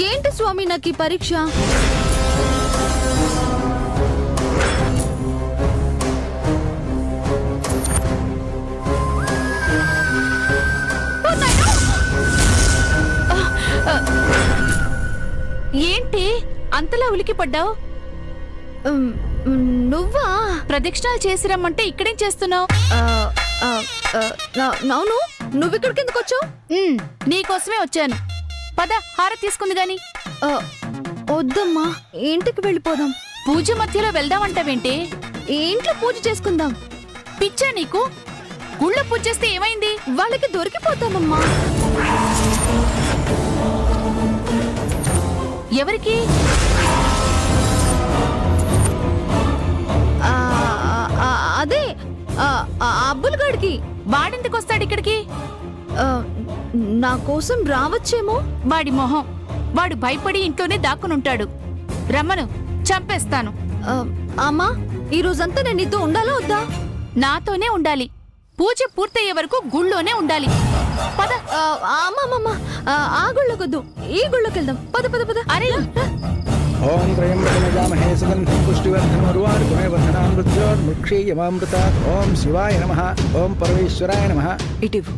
ఏంటి స్వామి నాకు ఈ పరీక్ష? ఏమిటా ఉలికి పడ్డావు? ఉమ్, నువ్వా? ప్రదక్షిణాలు చేసి రమ్మంటే ఇక్కడేం చేస్తున్నావు? ఆ, ఆ, ఆ, అవును, నువ్విక్కడికి ఎందుకు వచ్చావు? నీకోసమే వచ్చాను. పద, హారతి తీసుకుంది గాని. వద్దమ్మా, ఇంటికి వెళ్ళిపోదాం. పూజ మధ్యలో వెళ్దామంటావేంటి? ఇంట్లో పూజ చేసుకుందాం. పిచ్చా నీకు? గుళ్ళో పూజ చేస్తే ఏమైంది? వాళ్ళకి దొరికిపోతామమ్మా. ఎవరికి? ఆ, ఆ, అదే అబ్బుల్ గడికి. వాడెందుకు వస్తాడు ఇక్కడికి? నా కోసం రావచ్చేమో. వాడి మొహం, వాడు భయపడి ఇంట్లోనే దాక్కునుంటాడు. రమ్మను, చంపేస్తాను. అమ్మా, ఈ రోజంతా నేను నీతో ఉండాలా వద్దా? నాతోనే ఉండాలి. పూజ పూర్తయ్యే వరకు గుళ్ళోనే ఉండాలి. పద. అమ్మమ్మ, ఆ గుళ్ళకొద్దు, ఈ గుళ్ళోకి వెళ్దాం. పద పద పద. అరే, ఓం త్రయంబకమజామహే సుగంధిం పుష్టివర్ధనోర్వారుకమేవర్ధనాం మృత్యోర్ముక్షీయమామృతాత్. ఓం శివాయ నమః. ఓం పరమేశ్వరాయ నమః. ఇటివ్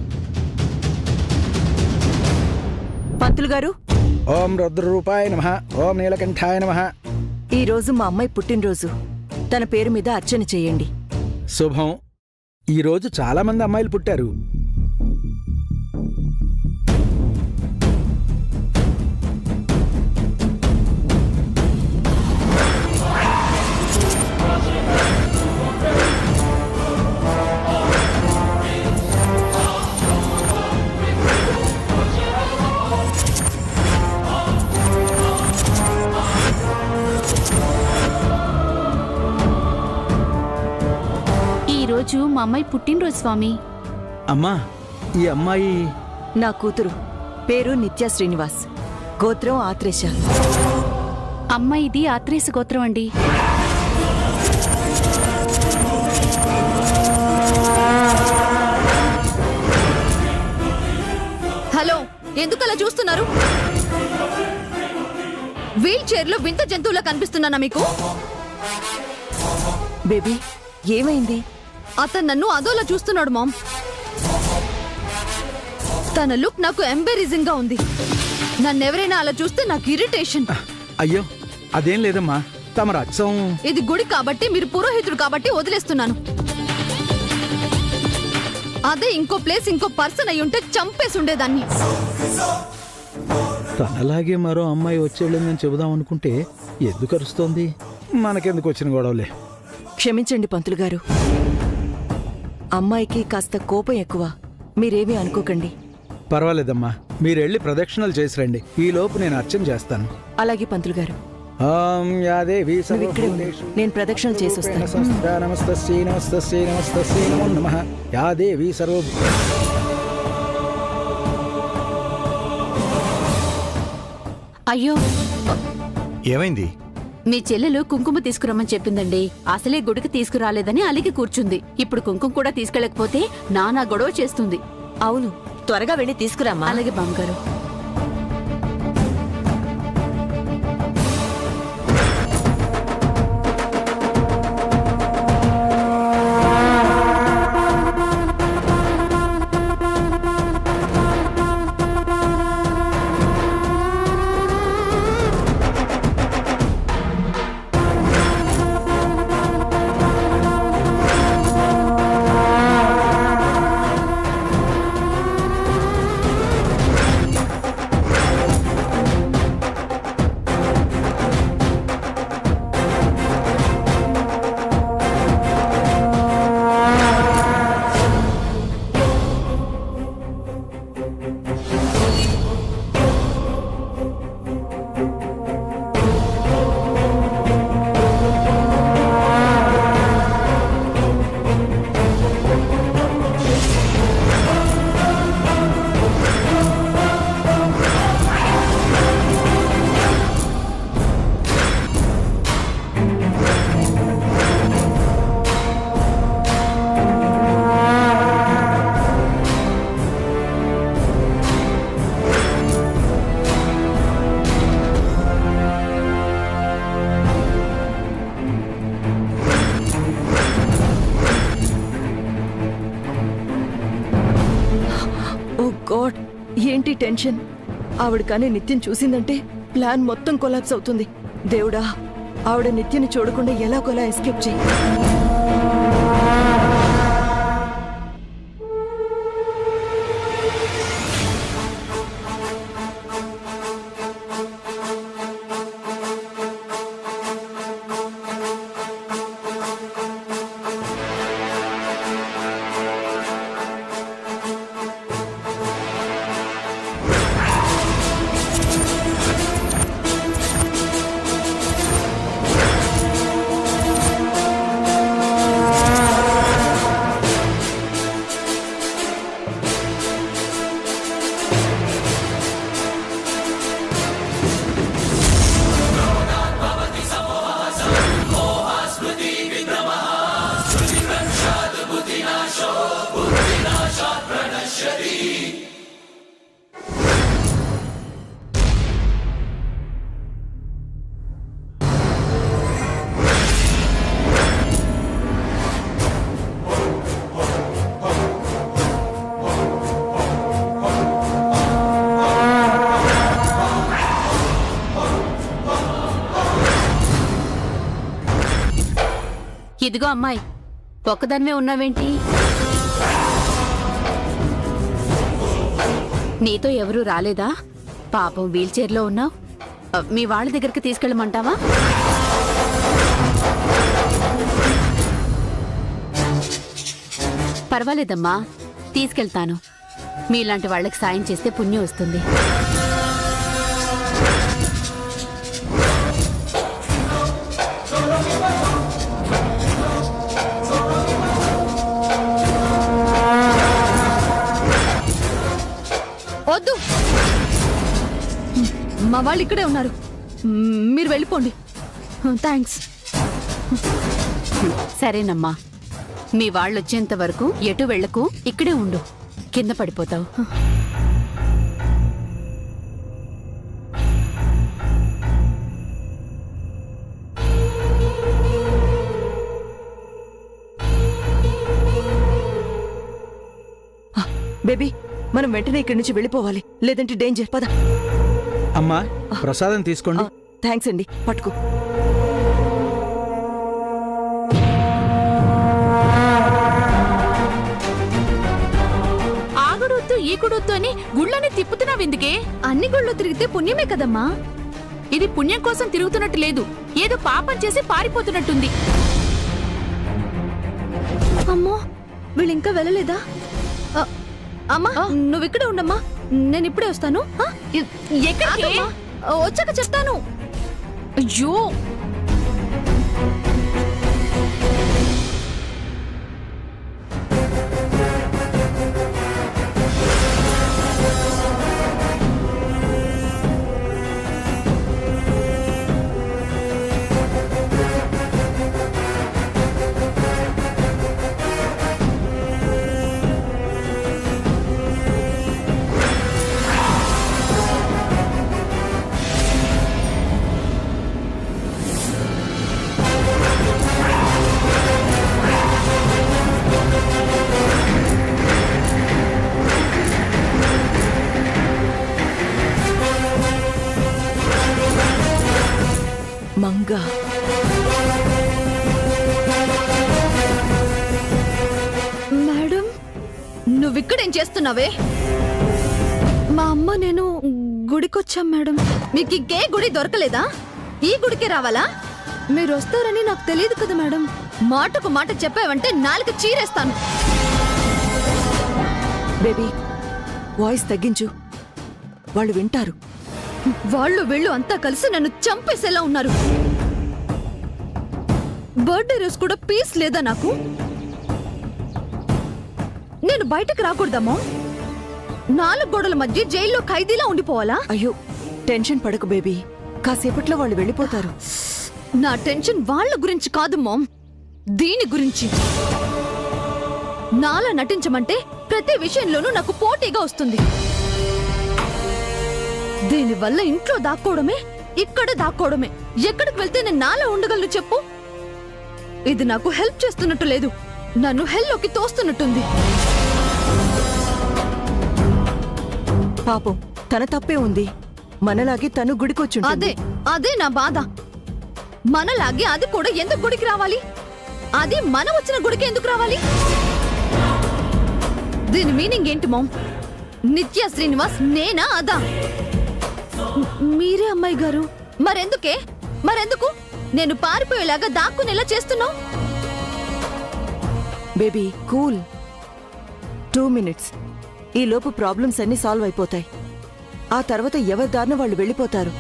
పంతులు గారు, ఓం రుద్రరూపాయ నమః. ఓం నీలకంఠాయ నమః. ఈ రోజు మా అమ్మాయి పుట్టినరోజు. తన పేరు మీద అర్చన చేయండి. శుభం. ఈ రోజు చాలా మంది అమ్మాయిలు పుట్టారు. ఈ రోజు మా అమ్మాయి పుట్టినరోజు స్వామి. అమ్మా, ఈ అమ్మాయి నా కూతురు. పేరు నిత్య శ్రీనివాస్. గోత్రం ఆత్రేష. అమ్మాయిది ఆత్రేయ గోత్రం అండి. హలో, ఎందుకు అలా చూస్తున్నారు? వీల్ చైర్ లో వింత జంతువులా కనిపిస్తున్నానా మీకు? బేబీ, ఏమైంది? అతను నన్ను అదోలా చూస్తున్నాడు మామ్. తన లుక్ నాకు ఎంబెరిజింగ్ గా ఉంది. నన్నెవరైనా అలా చూస్తే నాకు ఇరిటేషన్. అయ్యో, అదేం లేదమ్మా. తమరు అచ్చం. ఇది గుడి కాబట్టి, మీరు పురోహితుడు కాబట్టి వదిలేస్తున్నాను. అదే ఇంకో ప్లేస్, ఇంకో పర్సన్ అయి ఉంటే చంపేసి ఉండేదాన్ని. తనలాగే మరో అమ్మాయి వచ్చేళ్ళని చెబుదాం అనుకుంటే ఎందుకు అరుస్తోంది? మనకెందుకు వచ్చిన గొడవలే. క్షమించండి పంతులు గారు, అమ్మాయికి కాస్త కోపం ఎక్కువ. మీరేమీ అనుకోకండి. పర్వాలేదమ్మా, మీరెళ్ళి ప్రదక్షిణలు చేసి రండి. ఈ లోపు నేను అర్చన చేస్తాను. అలాగే పంతులు గారు. ఓం యాదేవి నువ్వు ఇక్కడే ఉండు. నేను ప్రదక్షిణలు చేసి వస్తాను. నమస్తస్యై నమస్తస్యై నమస్తస్యై నమో నమః. యాదేవి సర్వ. అయ్యో, ఏమైంది? మీ చెల్లెలు కుంకుమ తీసుకురమ్మని చెప్పిందండి. అసలే గుడికి తీసుకురాలేదని అలిగి కూర్చుంది. ఇప్పుడు కుంకుమ కూడా తీసుకెళ్ళకపోతే నానా గొడవ చేస్తుంది. అవును, త్వరగా వెళ్ళి తీసుకురామ్మా. అలాగే బామ్మగారు. గాడ్, ఏంటి టెన్షన్? ఆవిడ కానీ నిత్యం చూసిందంటే ప్లాన్ మొత్తం కొలాప్స్ అవుతుంది. దేవుడా, ఆవిడ నిత్యని చూడకుండా ఎలాగోలా ఎస్కేప్ చెయ్యి. ఇదిగో అమ్మాయి, ఒక్కదానివే ఉన్నావేంటి? నీతో ఎవరూ రాలేదా? పాపం వీల్చైర్లో ఉన్నావు. మీ వాళ్ళ దగ్గరికి తీసుకెళ్ళమంటావా? పర్వాలేదమ్మా, తీసుకెళ్తాను. మీలాంటి వాళ్ళకి సాయం చేస్తే పుణ్యం వస్తుంది. వద్దు, మా వాళ్ళు ఇక్కడే ఉన్నారు. మీరు వెళ్ళిపోండి. థ్యాంక్స్. సరేనమ్మా, మీ వాళ్ళొచ్చేంత వరకు ఎటు వెళ్ళకు, ఇక్కడే ఉండు. కింద పడిపోతావు. బేబీ, మనం వెంటనే ఇక్కడి నుంచి వెళ్ళిపోవాలి, లేదంటే డేంజర్. పద. అమ్మా, ప్రసాదం తీసుకోండి. థ్యాంక్స్ అండి, పట్టుకో. ఆగుడొద్దు ఈగుడొద్దు అని గుళ్ళని తిప్పుతున్నావెందుకే? అన్ని గుళ్ళు తిరిగితే పుణ్యమే కదమ్మా. ఇది పుణ్యం కోసం తిరుగుతున్నట్టు లేదు, ఏదో పాపం చేసి పారిపోతున్నట్టుంది. అమ్మో, వీళ్ళు ఇంకా వెళ్ళలేదా? అమ్మా, నువ్వు ఇక్కడే ఉండమ్మా, నేను ఇప్పుడే వస్తాను. ఎక్కడికి? ఆగమ్మా, వచ్చాక చెప్తాను. అయ్యో, మంగ. మేడం, నువ్విక్కడేం చేస్తున్నావే? మా అమ్మ నేను గుడికొచ్చాం మేడం. మీకు ఇంకే గుడి దొరకలేదా? ఈ గుడికే రావాలా? మీరు వస్తారని నాకు తెలియదు కదా మేడం. మాటకు మాట చెప్పావంటే నాలుక చీరేస్తాను. బేబీ, వాయిస్ తగ్గించు, వాళ్ళు వింటారు. వాళ్ళు వీళ్ళు అంతా కలిసి నన్ను చంపేసేలా ఉన్నారు. బర్త్డే రోజు కూడా పీస్ లేదా నాకు? నేను బయటకు రాకూడదమ్మా? 4 గోడల మధ్య జైల్లో ఖైదీలా ఉండిపోవాలా? అయ్యో, టెన్షన్ పడకు బేబీ, కాసేపట్లో వాళ్ళు వెళ్ళిపోతారు. నా టెన్షన్ వాళ్ళ గురించి కాదు మామ్, దీని గురించి. నాలా నటించమంటే ప్రతి విషయంలోనూ నాకు పోటీగా వస్తుంది. దీనివల్ల ఇంట్లో దాక్కోవడమే, ఇక్కడ దాక్కోవడమే. ఎక్కడికి వెళ్తే నేను నాలా ఉండగలను చెప్పు? ఇది నాకు హెల్ప్ చేస్తున్నట్టు లేదు, నన్ను హెల్లోకి తోస్తున్నట్టుంది. పాపం, తన తప్పే ఉంది. మనలాగే తను గుడికొచ్చుంటుంది. అదే అదే నా బాధ. మనలాగే అది కూడా ఎందుకు గుడికి రావాలి? అది మనం వచ్చిన గుడికి ఎందుకు రావాలి? దీని మీనింగ్ ఏంటి మామ్? నిత్య శ్రీనివాస్ నేనా అదా? మీరే అమ్మాయి గారు. మరెందుకు నేను పారిపోయేలాగా దాక్కునేలా చేస్తున్నావు? Baby cool. 2 మినిట్స్. ఈ లోపు ప్రాబ్లమ్స్ అన్ని సాల్వ్ అయిపోతాయి. ఆ తర్వాత ఎవరి దారిన వాళ్ళు వెళ్ళిపోతారు.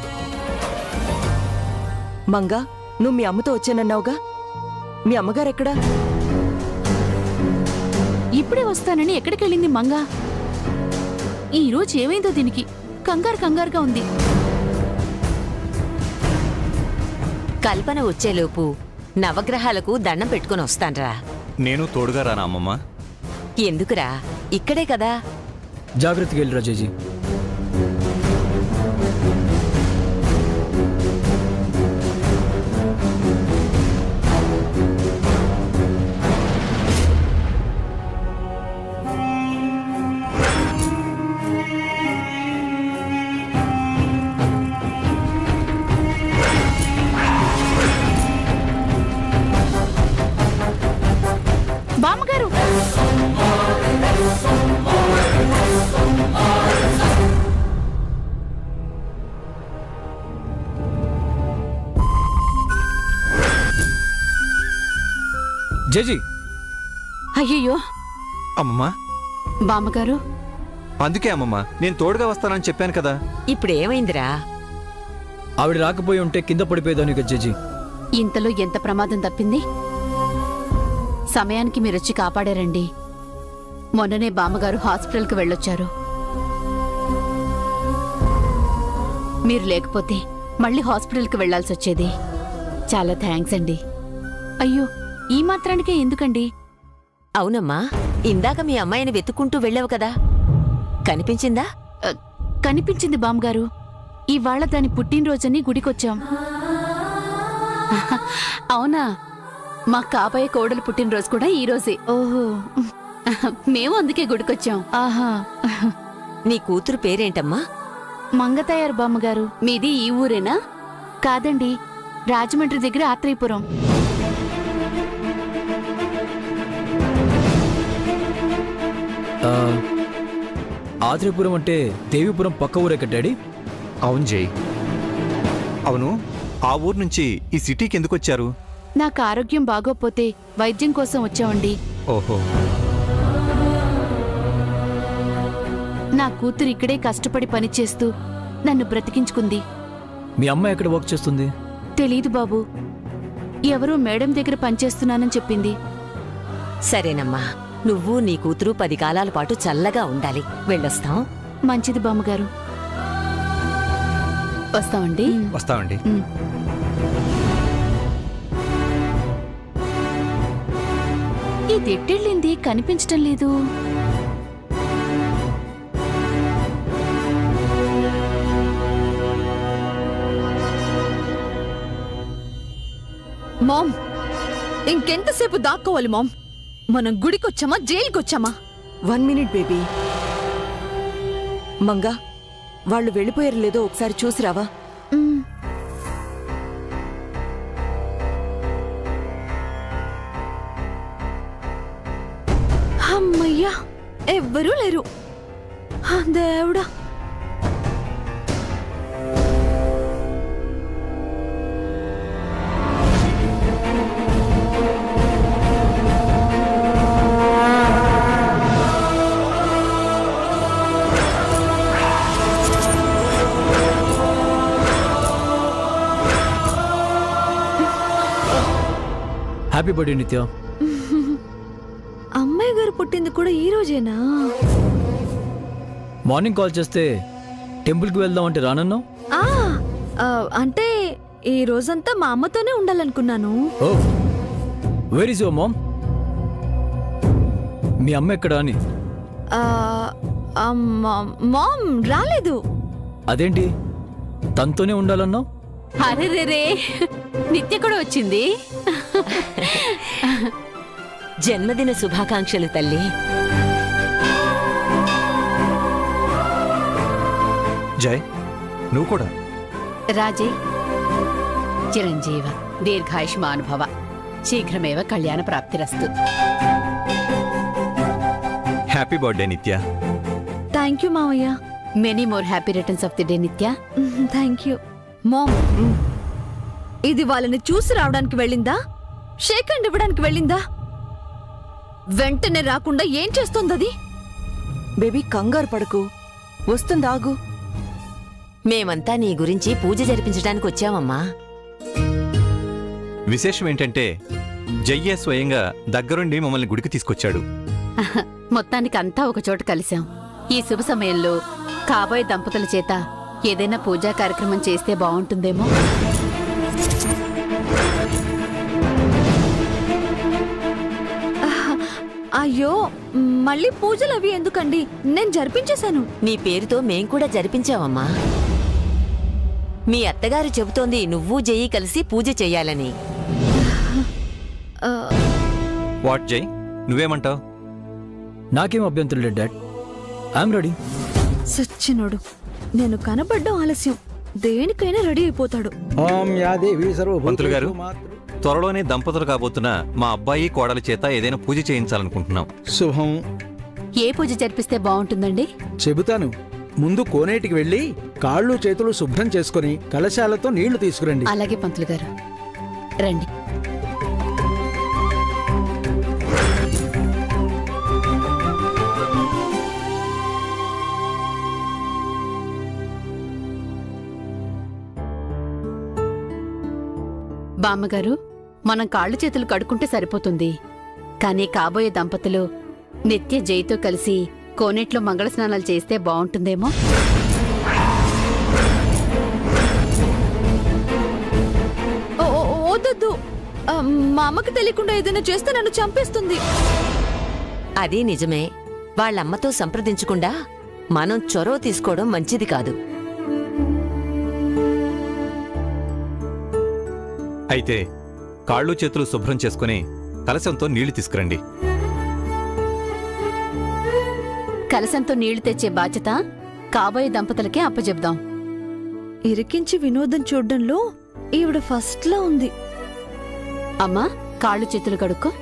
మంగా, నువ్వు మీ అమ్మతో వచ్చానన్నావుగా, మీ అమ్మగారెక్కడా? ఇప్పుడే వస్తానని ఎక్కడికెళ్ళింది మంగా? ఈ రోజు ఏమైందో దీనికి కంగారుగా ఉంది. కల్పన వచ్చేలోపు నవగ్రహాలకు దండం పెట్టుకుని వస్తాన్రా. నేను తోడుగా రానా అమ్మమ్మ? ఎందుకురా, ఇక్కడే కదా. జాగ్రత్తగా వెళ్ళిరా జేజీ. బామ్మగారు, జేజీ, అయ్యయ్యో అమ్మమ్మ, బామ్మగారు, అందుకే అమ్మమ్మ నేను తోడుగా వస్తానని చెప్పాను కదా. ఇప్పుడేమైందిరా? ఆవిడ రాకపోయి ఉంటే కింద పడిపోయేదాన్ని కదా జేజీ. ఇంతలో ఎంత ప్రమాదం తప్పింది. సమయానికి మీరొచ్చి కాపాడారండి. మొన్ననే బామ్మగారు హాస్పిటల్కి వెళ్ళొచ్చారు. మీరు లేకపోతే మళ్ళీ హాస్పిటల్కి వెళ్లాల్సి వచ్చేది. చాలా థ్యాంక్స్ అండి. అయ్యో, ఈ మాత్రానికే ఎందుకండి? అవునమ్మా, ఇందాక మీ అమ్మాయిని వెతుక్కుంటూ వెళ్ళావు కదా, కనిపించిందా? కనిపించింది బామ్మగారు. ఇవాళ దాని పుట్టినరోజని గుడికొచ్చాం. అవునా? మా కాబోయే కోడలు పుట్టినరోజు కూడా ఈ రోజే. ఓహో, మేము అందుకే గుడికొచ్చాం. ఆహా. నీ కూతురు పేరేంటమ్మా? మంగతయారు బామ్మగారు. మీది ఈ ఊరేనా? కాదండి, రాజమండ్రి దగ్గర ఆత్రేయపురం. ఆత్రేయపురం అంటే దేవీపురం పక్క ఊరే కట్టాడి? అవును జై. అవును, ఆ ఊరు నుంచి ఈ సిటీకి ఎందుకు వచ్చారు? నాకు ఆరోగ్యం బాగోపోతే వైద్యం కోసం వచ్చామండి. ఓహో. నా కూతురు ఇక్కడే కష్టపడి పనిచేస్తూ నన్ను బ్రతికించుకుంది. మీ అమ్మ ఎక్కడ వర్క్ చేస్తుంది? తెలీదు బాబు. ఎవరో మేడం దగ్గర పనిచేస్తున్నానని చెప్పింది. సరేనమ్మా, నువ్వు నీ కూతురు 10 కాలాల పాటు చల్లగా ఉండాలి. వెళ్ళొస్తాం. మంచిది బామ్మగారు. వస్తామండి. వస్తామండి. ఇది ఎట్టెళ్ళింది కనిపించటం లేదు. మామ్, ఇంకెంతసేపు దాక్కోవాలి మామ్? మనం గుడికొచ్చామా జైలుకొచ్చామా? 1 మినిట్ బేబీ. మంగా, వాళ్ళు వెళ్ళిపోయారు లేదో ఒకసారి చూసిరావా? అమ్మయ్యా, ఎవ్వరూ లేరు. దేవుడా. హ్యాపీ బర్త్డే నిత్య. అమ్మాయి గారు పుట్టింది కూడా ఈ రోజేనా? మార్నింగ్ కాల్ చేస్తే టెంపుల్కి వెళ్దాం అంటే రానన్నావు. అంటే ఈ రోజంతా మా అమ్మతోనే ఉండాలనుకున్నాను. ఓ, వేర్ ఇస్ యువర్ మామ్? మీ అమ్మ ఎక్కడా అని. మామ్ రాలేదు. అదేంటి తనతోనే ఉండాలన్నావు? అరెరే, నిత్య కూడా వచ్చింది. జన్మదిన శుభాకాంక్షలు తల్లి. జై, నువ్వు కూడా. రాజే, చిరంజీవ. దీర్ఘాయుష్మానుభవ. శీఘ్రమేవ కళ్యాణ ప్రాప్తిరస్తు. Happy birthday Nitya. Thank you మావయ్య. Many more happy returns of the day Nitya. Thank you ma'am. ఇది వాళ్ళని చూసి రావడానికి వెళ్ళిందా, షేక్ హ్యాండ్ ఇవ్వడానికి వెళ్ళిందా? వెంటనే రాకుండా ఏం చేస్తుంది అది? బేబీ కంగారు పడకు, వస్తుందాగు. మేమంతా నీ గురించి పూజ జరిపించడానికి వచ్చామమ్మా. విశేషం ఏంటంటే జయ్యే స్వయంగా దగ్గరుండి మమ్మల్ని గుడికి తీసుకొచ్చాడు. మొత్తానికి అంతా ఒకచోట కలిశాం. ఈ శుభ సమయంలో కాబోయే దంపతుల చేత ఏదైనా పూజా కార్యక్రమం చేస్తే బాగుంటుందేమో. అయ్యో, మళ్ళీ పూజలు అవి ఎందుకండి? నేను జరిపించేశాను. నీ పేరుతో మేం కూడా జరిపించావమ్మా. మీ అత్తగారు చెబుతోంది నువ్వు జయి కలిసి పూజ చెయ్యాలని. వాట్ జై, నువ్వేమంటావు? నాకేం అభ్యంతరం లేదు డాడ్. I'm ready. సచ్చినోడు, నేను కనబడ్డం ఆలస్యం, దేనికైనా రెడీ అయిపోతాడు. ఓం యా దేవి పంతులు గారు, సర్వభూతేషు త్వరలోనే దంపతులు కాబోతున్న మా అబ్బాయి కోడల చేత ఏదైనా పూజ చేయించాలనుకుంటున్నాం. శుభం. ఏ పూజ జరిపిస్తే బాగుంటుందండి? చెబుతాను. ముందు కోనేటికి వెళ్ళి కాళ్ళు చేతులు శుభ్రం చేసుకుని కలశాలతో నీళ్లు తీసుకురండి. అలాగే పంతులు గారు, రండి. బామ్మగారు, మనం కాళ్ళు చేతులు కడుక్కుంటే సరిపోతుంది. కానీ కాబోయే దంపతులు నిత్య జైతో కలిసి కోనేట్లో మంగళ స్నానాలు చేస్తే బాగుంటుందేమో. వద్దొద్దు, మా అమ్మకి తెలియకుండా ఏదైనా చేస్తే నన్ను చంపేస్తుంది. అదే నిజమే. వాళ్ళమ్మతో సంప్రదించకుండా మనం చొరవ తీసుకోవడం మంచిది కాదు. అయితే కాళ్ళు చేతులు శుభ్రం చేసుకుని కలశంతో నీళ్లు తీసుకురండి. కలశంతో నీళ్లు తెచ్చే బాధ్యత కాబోయే దంపతులకే అప్పచెప్దాం. ఇరికించి వినోదం చూడ్డంలో ఈవిడ ఫస్ట్ లా ఉంది. అమ్మా, కాళ్ళు చేతులు కడుక్కో.